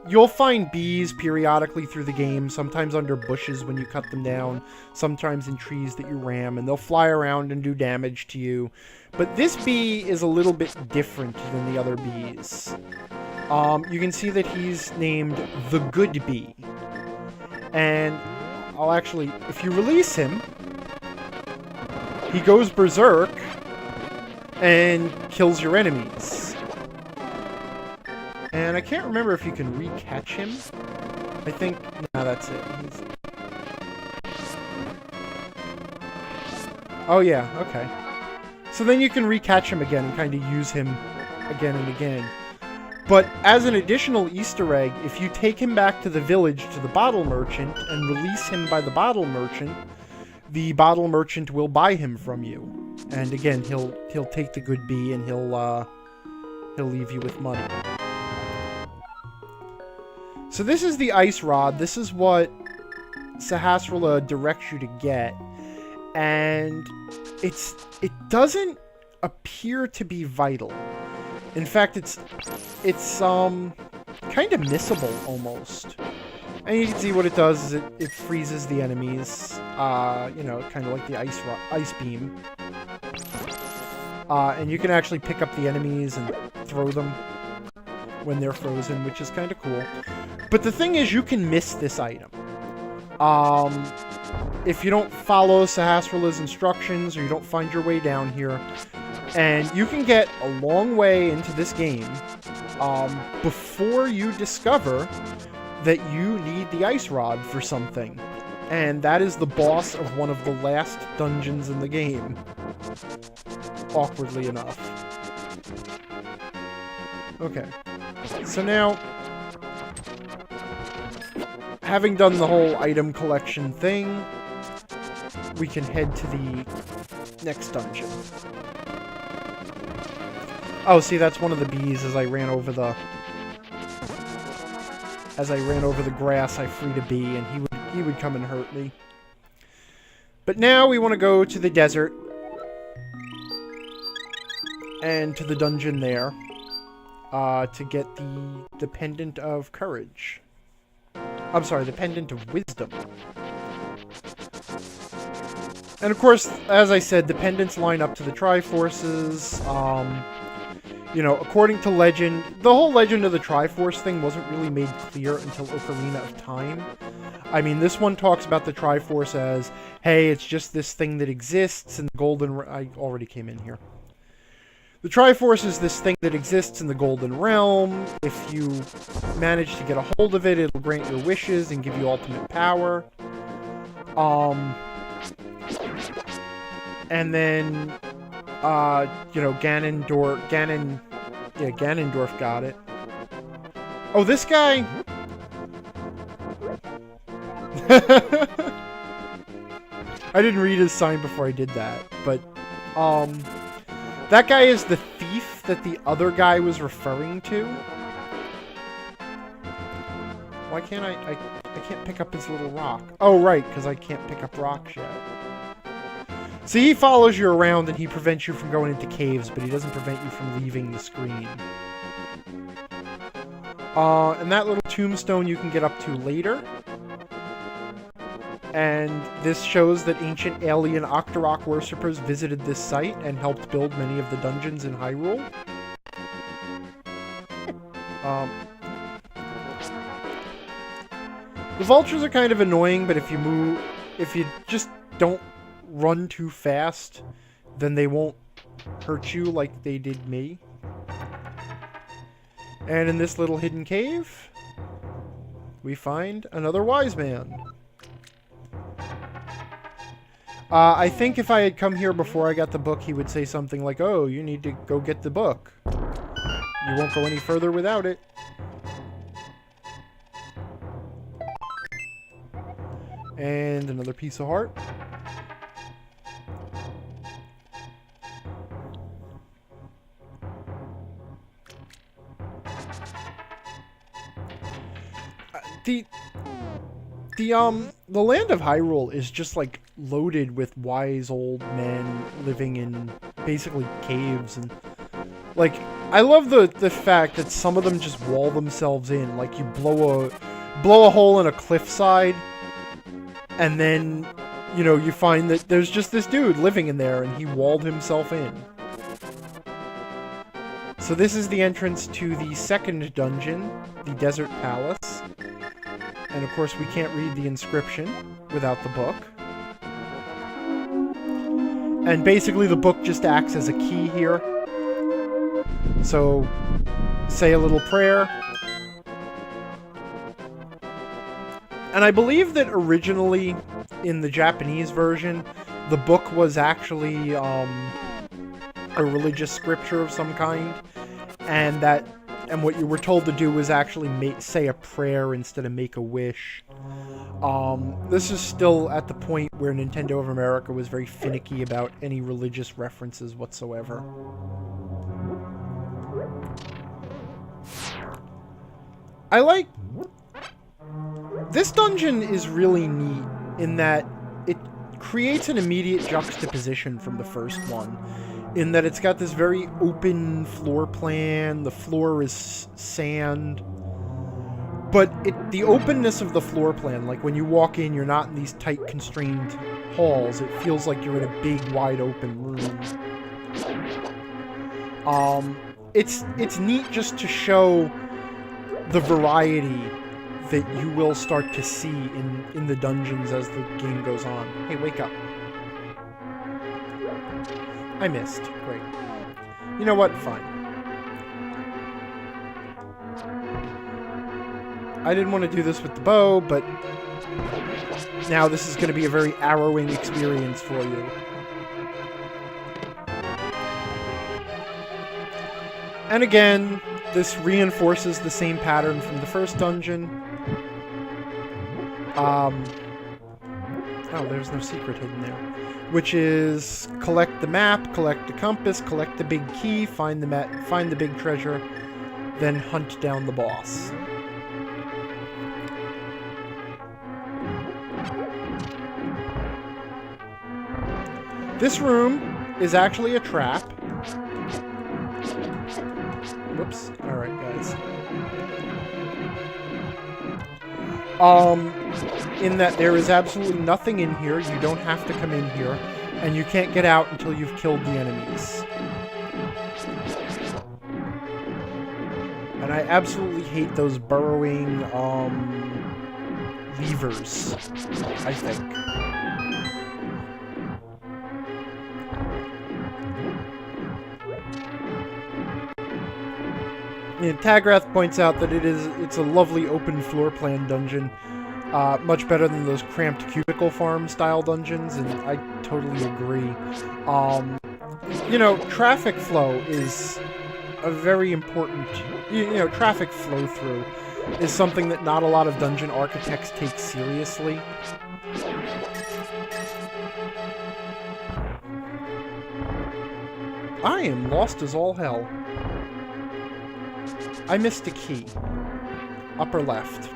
you'll find bees periodically through the game, sometimes under bushes when you cut them down, sometimes in trees that you ram, and they'll fly around and do damage to you. But this bee is a little bit different than the other bees. You can see that he's named the Good Bee. And I'll actually, if you release him, he goes berserk and kills your enemies. And I can't remember if you can re-catch him. I think... No, that's it. Oh yeah, okay. So then you can re-catch him again and kind of use him again and again. But as an additional Easter egg, if you take him back to the village to the bottle merchant and release him by the bottle merchant will buy him from you. And again, he'll take the Good Bee and he'll leave you with money. So this is the ice rod. This is what Sahasrahla directs you to get. And it doesn't appear to be vital. In fact, it's kind of missable almost. And you can see what it does is it freezes the enemies. You know, kind of like the ice beam. And you can actually pick up the enemies and throw them when they're frozen, which is kind of cool. But the thing is, you can miss this item. If you don't follow Sahasrahla's instructions, or you don't find your way down here, and you can get a long way into this game before you discover that you need the ice rod for something. And that is the boss of one of the last dungeons in the game. Awkwardly enough. Okay. So now, having done the whole item collection thing, we can head to the next dungeon. Oh, see, that's one of the bees. As I ran over the grass, I freed a bee, and he would come and hurt me. But now we want to go to the desert and to the dungeon there to get the Pendant of Courage. I'm sorry, the Pendant of Wisdom. And of course, as I said, the pendants line up to the Triforces. You know, according to legend, the whole Legend of the Triforce thing wasn't really made clear until Ocarina of Time. I mean, this one talks about the Triforce as, hey, it's just this thing that exists in the Golden... I already came in here. The Triforce is this thing that exists in the Golden Realm. If you manage to get a hold of it, it'll grant your wishes and give you ultimate power. And then, you know, Ganondorf got it. Oh, this guy... I didn't read his sign before I did that, but, that guy is the thief that the other guy was referring to. Why can't I can't pick up his little rock. Oh, right, because I can't pick up rocks yet. See, he follows you around and he prevents you from going into caves, but he doesn't prevent you from leaving the screen. And that little tombstone you can get up to later. And this shows that ancient alien Octorok worshippers visited this site and helped build many of the dungeons in Hyrule. The vultures are kind of annoying, but if you just don't run too fast, then they won't hurt you like they did me. And in this little hidden cave, we find another wise man. I think if I had come here before I got the book, he would say something like, oh, you need to go get the book. You won't go any further without it. And another piece of heart. The land of Hyrule is just, like, loaded with wise old men living in, basically, caves, and, like, I love the fact that some of them just wall themselves in, like, you blow a hole in a cliffside, and then, you know, you find that there's just this dude living in there, and he walled himself in. So this is the entrance to the second dungeon, the Desert Palace. And of course, we can't read the inscription without the book. And basically, the book just acts as a key here. So, say a little prayer. And I believe that originally, in the Japanese version, the book was actually a religious scripture of some kind. And what you were told to do was actually say a prayer instead of make a wish. This is still at the point where Nintendo of America was very finicky about any religious references whatsoever. This dungeon is really neat in that it creates an immediate juxtaposition from the first one. In that it's got this very open floor plan, the floor is sand. But the openness of the floor plan, like when you walk in, you're not in these tight, constrained halls. It feels like you're in a big, wide open room. It's neat just to show the variety that you will start to see in the dungeons as the game goes on. Hey, wake up. I missed. Great. You know what? Fine. I didn't want to do this with the bow, but now this is going to be a very harrowing experience for you. And again, this reinforces the same pattern from the first dungeon. Oh, there's no secret hidden there. Which is collect the map, collect the compass, collect the big key, find the big treasure, then hunt down the boss. This room is actually a trap. Whoops. Alright, guys. In that there is absolutely nothing in here, you don't have to come in here, and you can't get out until you've killed the enemies. And I absolutely hate those burrowing, levers, I think. And Tagrath points out that it's a lovely open floor plan dungeon, much better than those cramped cubicle farm style dungeons, and I totally agree. You know, traffic flow is a very important, you know, traffic flow through is something that not a lot of dungeon architects take seriously. I am lost as all hell. I missed a key. Upper left.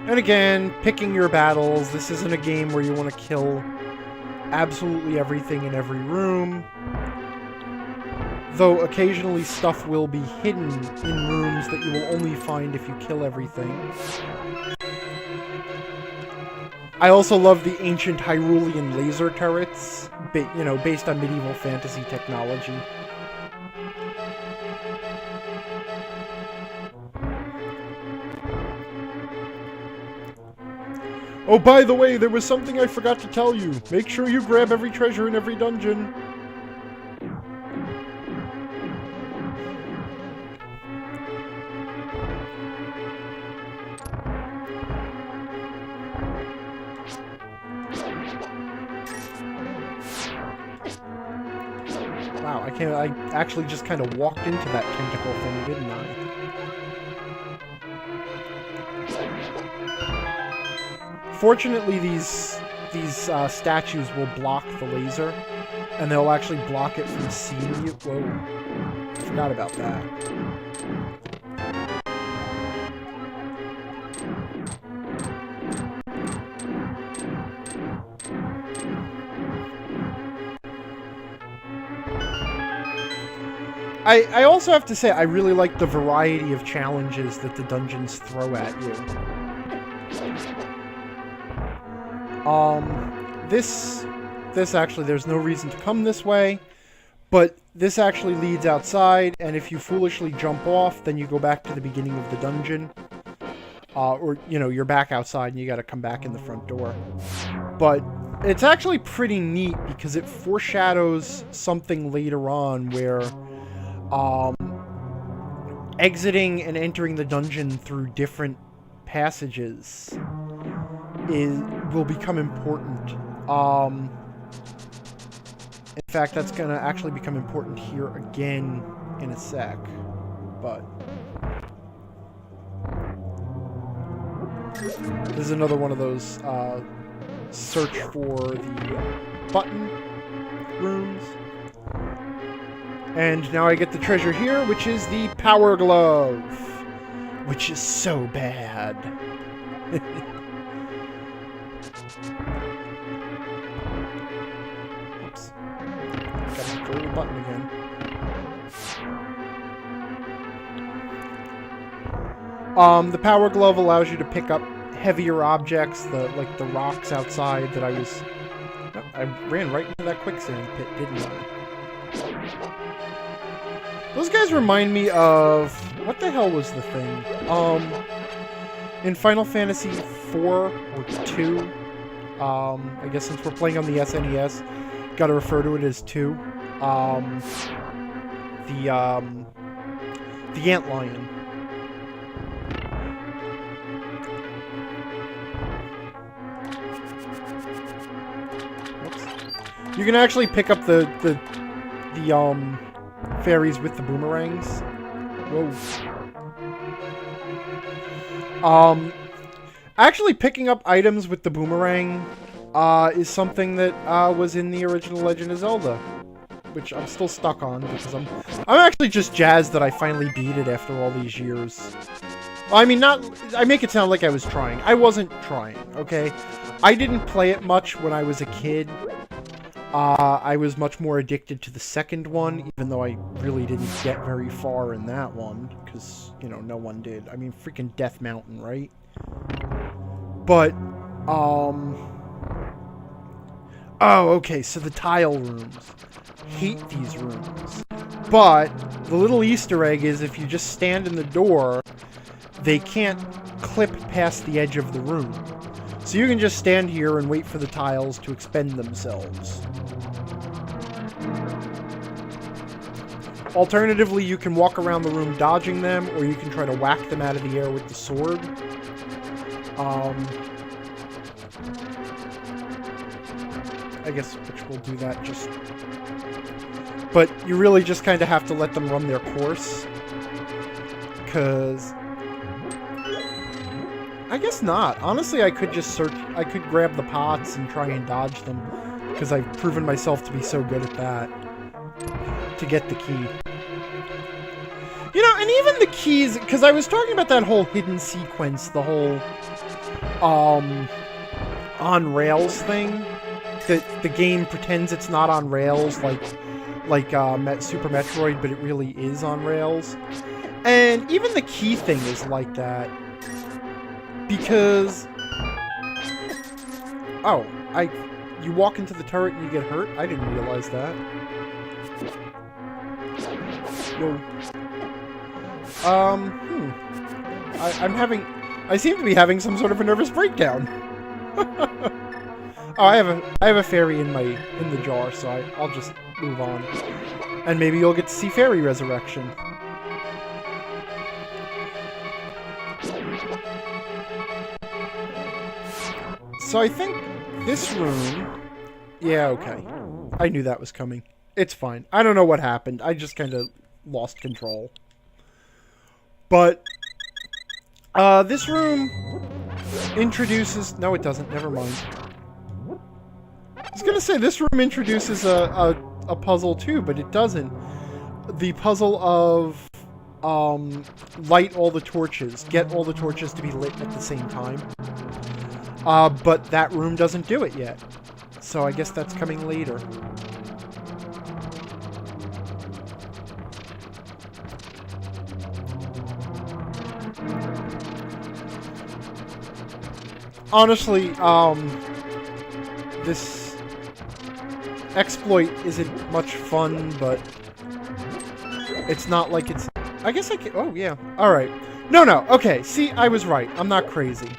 And again, picking your battles. This isn't a game where you want to kill absolutely everything in every room. Though occasionally stuff will be hidden in rooms that you will only find if you kill everything. I also love the ancient Hyrulean laser turrets, you know, based on medieval fantasy technology. Oh, by the way, there was something I forgot to tell you. Make sure you grab every treasure in every dungeon. Wow, I actually just kind of walked into that tentacle thing, didn't I? Fortunately, these statues will block the laser, and they'll actually block it from seeing you. Whoa, forgot about that. I also have to say, I really like the variety of challenges that the dungeons throw at you. This actually, there's no reason to come this way, but this actually leads outside, and if you foolishly jump off, then you go back to the beginning of the dungeon. Or, you know, you're back outside and you gotta come back in the front door. But it's actually pretty neat because it foreshadows something later on where exiting and entering the dungeon through different passages will become important. In fact, that's gonna actually become important here again in a sec. But this is another one of those search for the button rooms. And now I get the treasure here, which is the Power Glove, which is so bad. Oops. Gotta control the button again. The Power Glove allows you to pick up heavier objects, like the rocks outside that I ran right into that quicksand pit, didn't I? Those guys remind me of... What the hell was the thing? In Final Fantasy 4 or 2, I guess since we're playing on the SNES, gotta refer to it as 2. The Antlion. Oops. You can actually pick up the fairies with the boomerangs. Whoa. Actually picking up items with the boomerang is something that was in the original Legend of Zelda, which I'm still stuck on because I'm actually just jazzed that I finally beat it after all these years. I mean, I make it sound like I was trying. I wasn't trying, okay? I didn't play it much when I was a kid. I was much more addicted to the second one, even though I really didn't get very far in that one, because, you know, no one did. I mean, freaking Death Mountain, right? But, oh, okay, so the tile rooms. Hate these rooms. But, the little Easter egg is if you just stand in the door, they can't clip past the edge of the room. So you can just stand here and wait for the tiles to expend themselves. Alternatively, you can walk around the room dodging them, or you can try to whack them out of the air with the sword. I guess which will do that just... But you really just kind of have to let them run their course. Because... I guess not. Honestly, I could just search... I could grab the pots and try and dodge them. Because I've proven myself to be so good at that. To get the key. You know, and even the keys... Because I was talking about that whole hidden sequence. The whole... on rails thing. That the game pretends it's not on rails like Super Metroid, but it really is on rails. And even the key thing is like that. Because... Oh, you walk into the turret and you get hurt? I didn't realize that. Yo. I seem to be having some sort of a nervous breakdown. Oh, I have a fairy in the jar, so I'll just move on. And maybe you'll get to see fairy resurrection. So I think this room... Yeah, okay. I knew that was coming. It's fine. I don't know what happened. I just kind of lost control. But... this room introduces... No, it doesn't. Never mind. I was gonna say, this room introduces a puzzle too, but it doesn't. The puzzle of... light all the torches. Get all the torches to be lit at the same time. But that room doesn't do it yet. So I guess that's coming later. Honestly, this exploit isn't much fun, but it's not like it's... I guess I can... Oh, yeah. Alright. No, okay. See, I was right. I'm not crazy.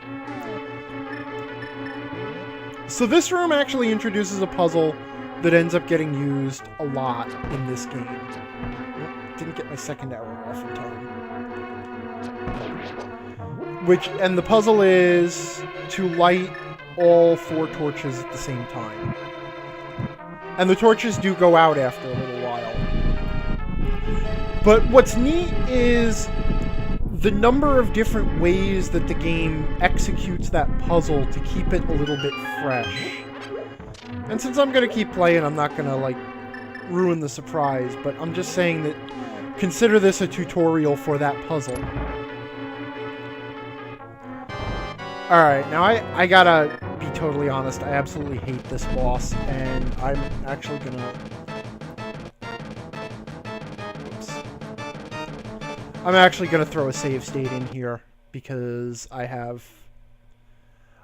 So this room actually introduces a puzzle that ends up getting used a lot in this game. Didn't get my second arrow off in time. And the puzzle is to light all 4 torches at the same time. And the torches do go out after a little while. But what's neat is the number of different ways that the game executes that puzzle to keep it a little bit fresh. And since I'm going to keep playing, I'm not going to, like, ruin the surprise, but I'm just saying that consider this a tutorial for that puzzle. Alright, now I gotta be totally honest, I absolutely hate this boss, and I'm actually gonna... I'm actually gonna throw a save state in here, because I have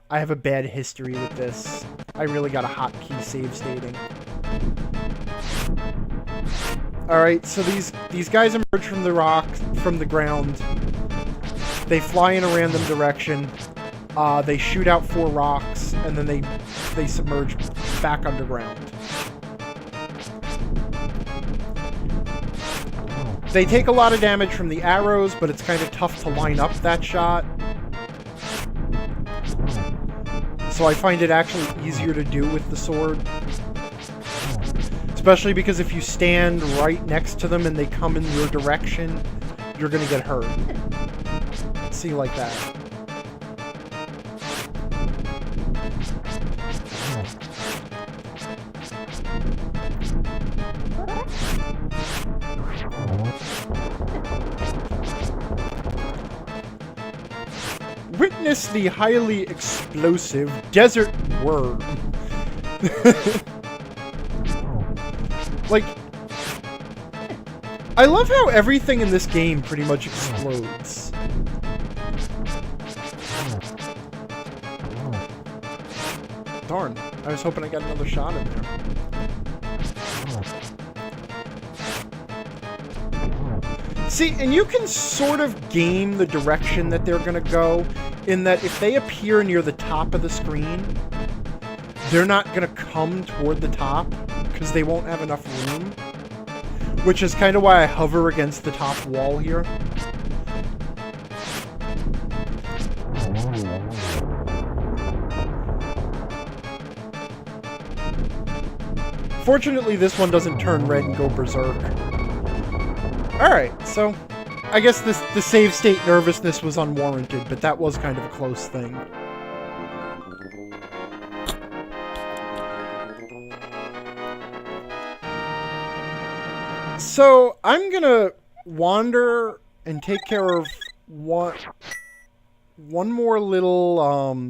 a bad history with this. I really got a hotkey save stating. Alright, so these guys emerge from the ground. They fly in a random direction. They shoot out 4 rocks, and then they submerge back underground. They take a lot of damage from the arrows, but it's kind of tough to line up that shot. So I find it actually easier to do with the sword. Especially because if you stand right next to them and they come in your direction, you're gonna get hurt. See, like that. Witness the highly explosive desert worm. Like, I love how everything in this game pretty much explodes. Darn, I was hoping I got another shot in there. See, and you can sort of game the direction that they're gonna go, in that if they appear near the top of the screen, they're not gonna come toward the top, because they won't have enough room. Which is kind of why I hover against the top wall here. Fortunately, this one doesn't turn red and go berserk. Alright, so I guess the save state nervousness was unwarranted, but that was kind of a close thing. So, I'm gonna wander and take care of one more little,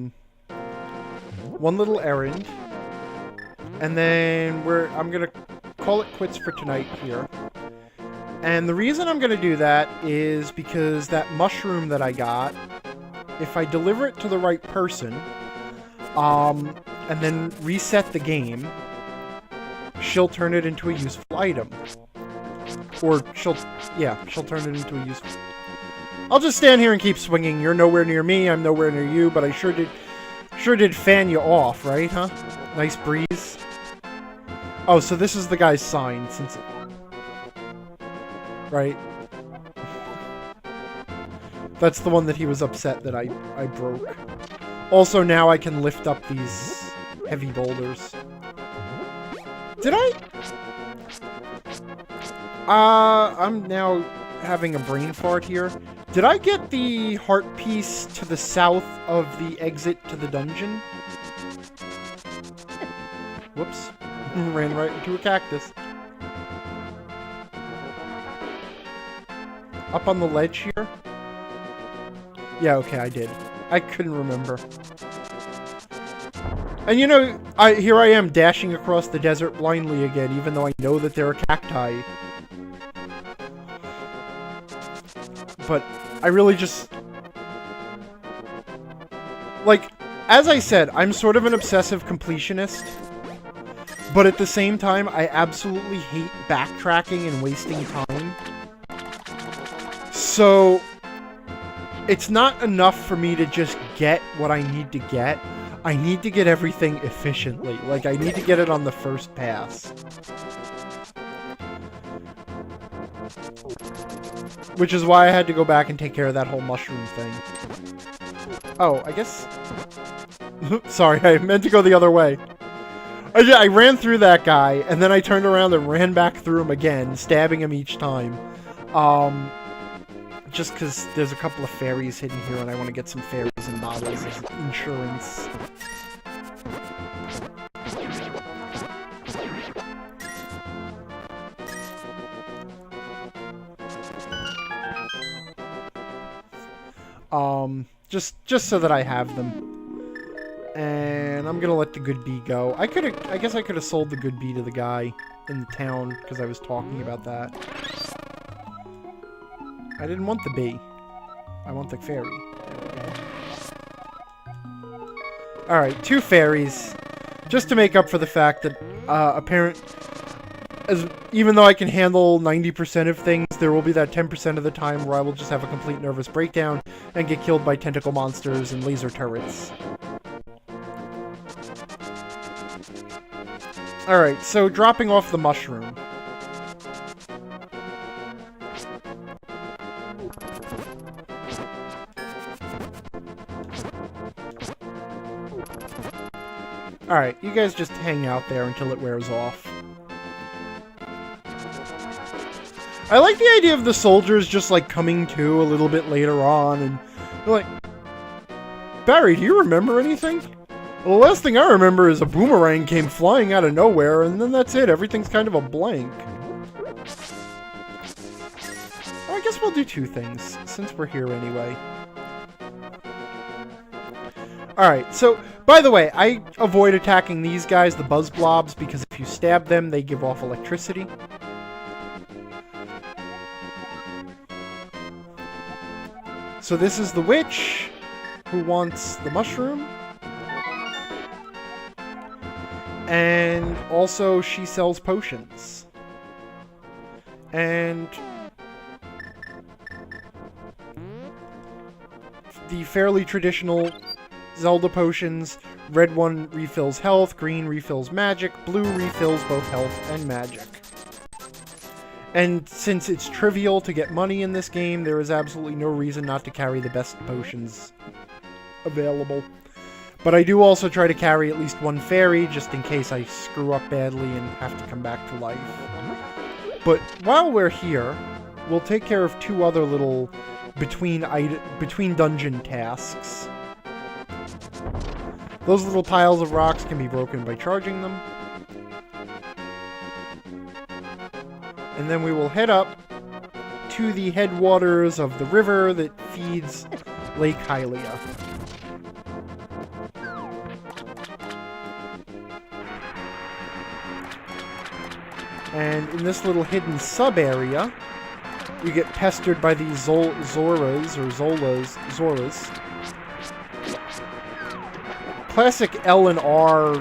one little errand. And then I'm gonna call it quits for tonight here. And the reason I'm gonna do that is because that mushroom that I got, if I deliver it to the right person, and then reset the game, she'll turn it into a useful item. Or she'll turn it into a useful... I'll just stand here and keep swinging. You're nowhere near me, I'm nowhere near you, but I sure did fan you off, right, huh? Nice breeze. Oh, so this is the guy's sign, since... Right? That's the one that he was upset that I broke. Also, now I can lift up these heavy boulders. Did I... I'm now having a brain fart here. Did I get the heart piece to the south of the exit to the dungeon? Whoops. Ran right into a cactus. Up on the ledge here? Yeah, okay, I did. I couldn't remember. And you know, here I am dashing across the desert blindly again, even though I know that there are cacti. But I really just... Like, as I said, I'm sort of an obsessive completionist. But at the same time, I absolutely hate backtracking and wasting time. So, it's not enough for me to just get what I need to get. I need to get everything efficiently. Like, I need to get it on the first pass. Which is why I had to go back and take care of that whole mushroom thing. Oh, I guess... Sorry, I meant to go the other way. I ran through that guy, and then I turned around and ran back through him again, stabbing him each time. Just because there's a couple of fairies hidden here, and I want to get some fairies and bottles as insurance. Just so that I have them. And I'm gonna let the good bee go. I guess I could have sold the good bee to the guy in the town, because I was talking about that. I didn't want the bee. I want the fairy. Alright, 2 fairies. Just to make up for the fact that, even though I can handle 90% of things, there will be that 10% of the time where I will just have a complete nervous breakdown and get killed by tentacle monsters and laser turrets. Alright, so dropping off the mushroom. Alright, you guys just hang out there until it wears off. I like the idea of the soldiers just, like, coming to a little bit later on, and they're like, Barry, do you remember anything? Well, the last thing I remember is a boomerang came flying out of nowhere, and then that's it. Everything's kind of a blank. Well, I guess we'll do 2 things, since we're here anyway. Alright, so By the way, I avoid attacking these guys, the buzz blobs, because if you stab them, they give off electricity. So this is the witch who wants the mushroom. And also she sells potions. And the fairly traditional Zelda potions. Red one refills health, green refills magic, blue refills both health and magic. And since it's trivial to get money in this game, there is absolutely no reason not to carry the best potions available. But I do also try to carry at least one fairy, just in case I screw up badly and have to come back to life. But while we're here, we'll take care of two other little between dungeon tasks. Those little piles of rocks can be broken by charging them. And then we will head up to the headwaters of the river that feeds Lake Hylia. And in this little hidden sub-area, you get pestered by these Zoras. Classic L and R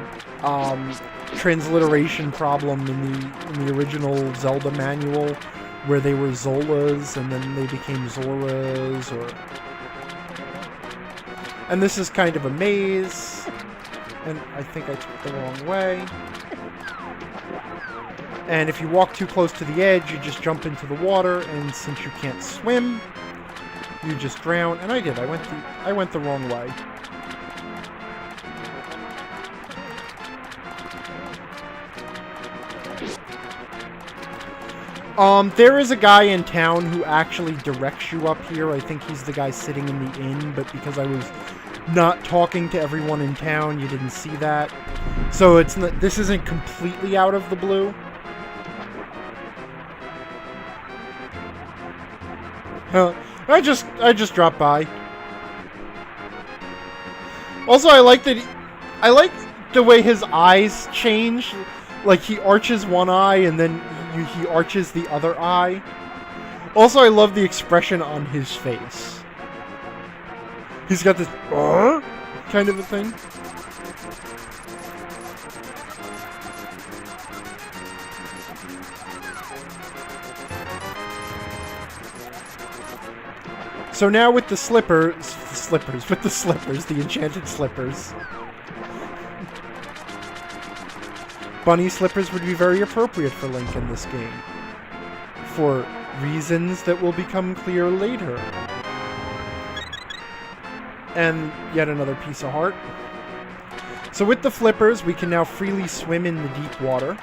transliteration problem in the original Zelda manual, where they were Zolas and then they became Zoras, and this is kind of a maze, and I think I took the wrong way. And if you walk too close to the edge, you just jump into the water, and since you can't swim, you just drown. And I did. I went the wrong way. There is a guy in town who actually directs you up here. I think he's the guy sitting in the inn, but because I was not talking to everyone in town, you didn't see that. So it's not, this isn't completely out of the blue. I just dropped by. Also, I like the way his eyes change. Like, he arches one eye and then he arches the other eye. Also, I love the expression on his face. He's got this kind of a thing. So now with the the enchanted slippers. Bunny slippers would be very appropriate for Link in this game, for reasons that will become clear later. And yet another piece of heart. So with the flippers, we can now freely swim in the deep water,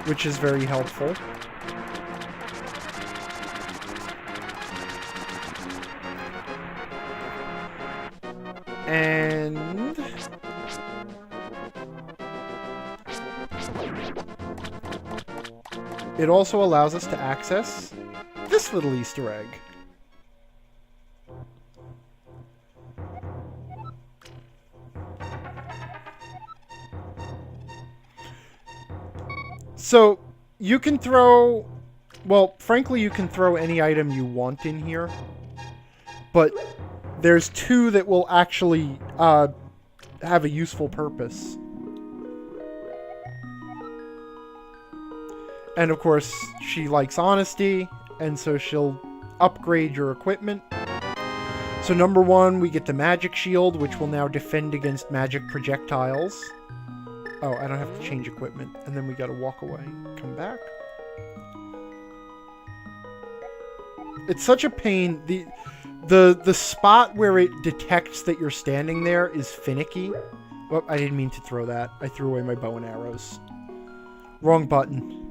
which is very helpful. And it also allows us to access this little Easter egg. So you can throw, well, frankly, you can throw any item you want in here, but there's two that will actually have a useful purpose. And of course, she likes honesty, and so she'll upgrade your equipment. So number one, we get the magic shield, which will now defend against magic projectiles. Oh, I don't have to change equipment. And then we gotta walk away. Come back. It's such a pain. The spot where it detects that you're standing there is finicky. Oh, I didn't mean to throw that. I threw away my bow and arrows. Wrong button.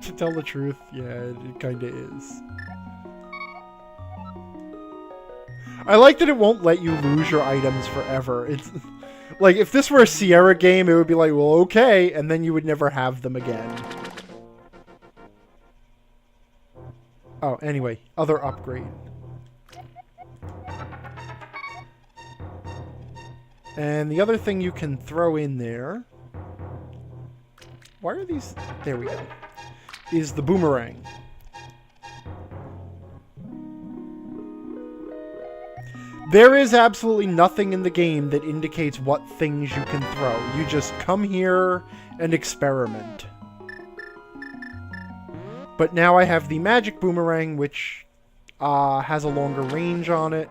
To tell the truth, yeah, it kinda is. I like that it won't let you lose your items forever. It's like, if this were a Sierra game, it would be like, well, okay, and then you would never have them again. Oh, anyway, other upgrade. And the other thing you can throw in there... Why are these... There we go. Is the boomerang. There is absolutely nothing in the game that indicates what things you can throw. You just come here and experiment. But now I have the magic boomerang, which has a longer range on it.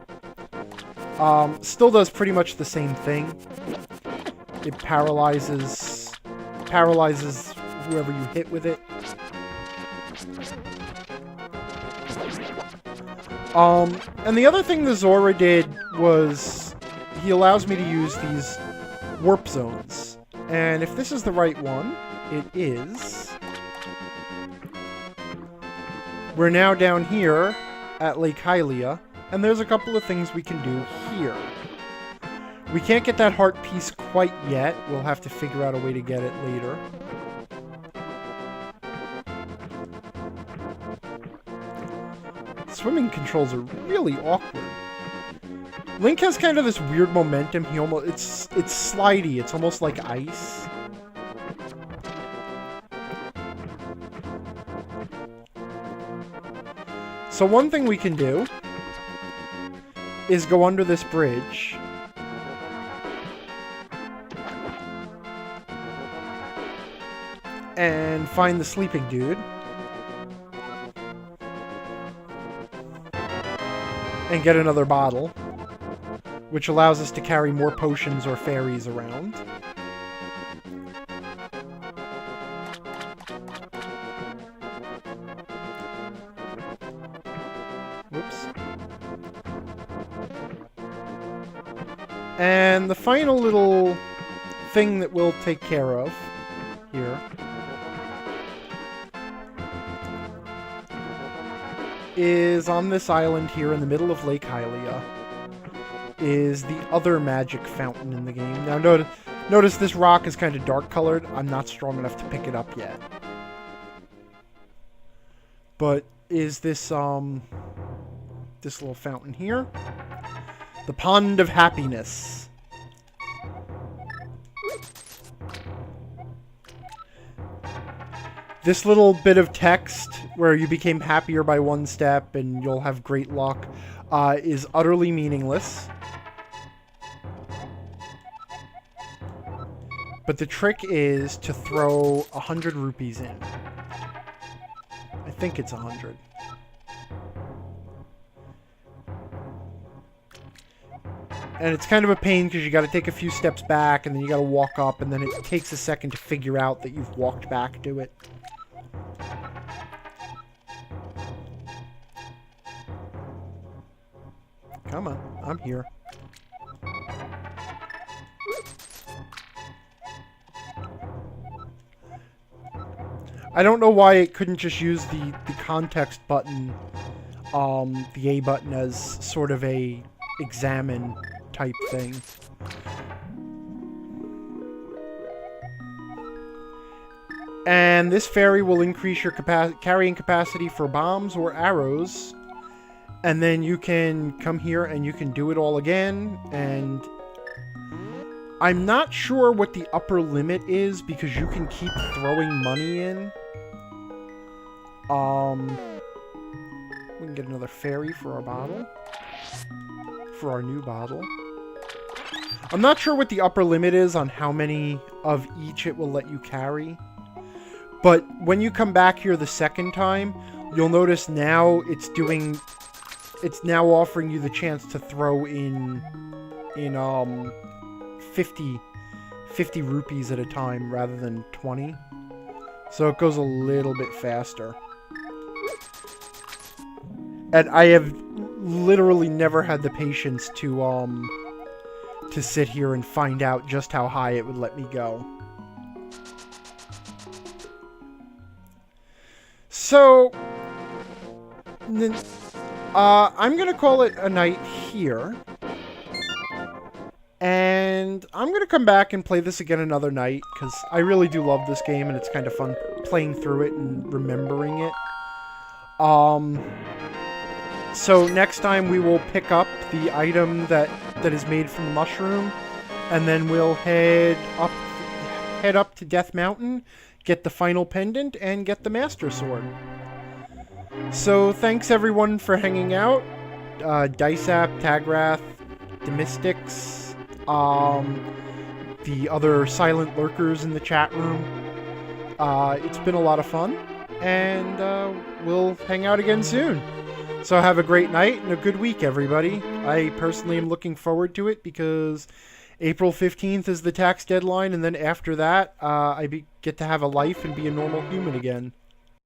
Still does pretty much the same thing. It paralyzes whoever you hit with it. And the other thing the Zora did was he allows me to use these warp zones. And if this is the right one, it is. We're now down here at Lake Hylia, and there's a couple of things we can do here. We can't get that heart piece quite yet. We'll have to figure out a way to get it later. Swimming controls are really awkward. Link has kind of this weird momentum. It's slidey. It's almost like ice. So one thing we can do is go under this bridge. And find the sleeping dude. And get another bottle, which allows us to carry more potions or fairies around. Whoops. And the final little thing that we'll take care of here is on this island here in the middle of Lake Hylia is the other magic fountain in the game. Now notice this rock is kind of dark colored. I'm not strong enough to pick it up yet. But is this this little fountain here? The Pond of Happiness. This little bit of text where you became happier by one step and you'll have great luck is utterly meaningless. But the trick is to throw 100 rupees in. I think it's 100. And it's kind of a pain because you got to take a few steps back and then you got to walk up and then it takes a second to figure out that you've walked back to it. Come on, I'm here. I don't know why it couldn't just use the context button, the A button, as sort of a examine type thing. And this fairy will increase your carrying capacity for bombs or arrows. And then you can come here and you can do it all again. And I'm not sure what the upper limit is because you can keep throwing money in. We can get another fairy for our bottle. For our new bottle. I'm not sure what the upper limit is on how many of each it will let you carry. But when you come back here the second time, you'll notice now it's now offering you the chance to throw in 50 rupees at a time rather than 20. So it goes a little bit faster. And I have literally never had the patience to sit here and find out just how high it would let me go. So I'm going to call it a night here. And I'm going to come back and play this again another night, because I really do love this game, and it's kind of fun playing through it and remembering it. Um, so next time we will pick up the item that is made from the mushroom, and then we'll head up to Death Mountain, get the final pendant, and get the Master Sword. So thanks everyone for hanging out. Diceap, Tagrath, Demystics, the other silent lurkers in the chat room. It's been a lot of fun, and we'll hang out again soon. So have a great night and a good week, everybody. I personally am looking forward to it because April 15th is the tax deadline, and then after that, I get to have a life and be a normal human again.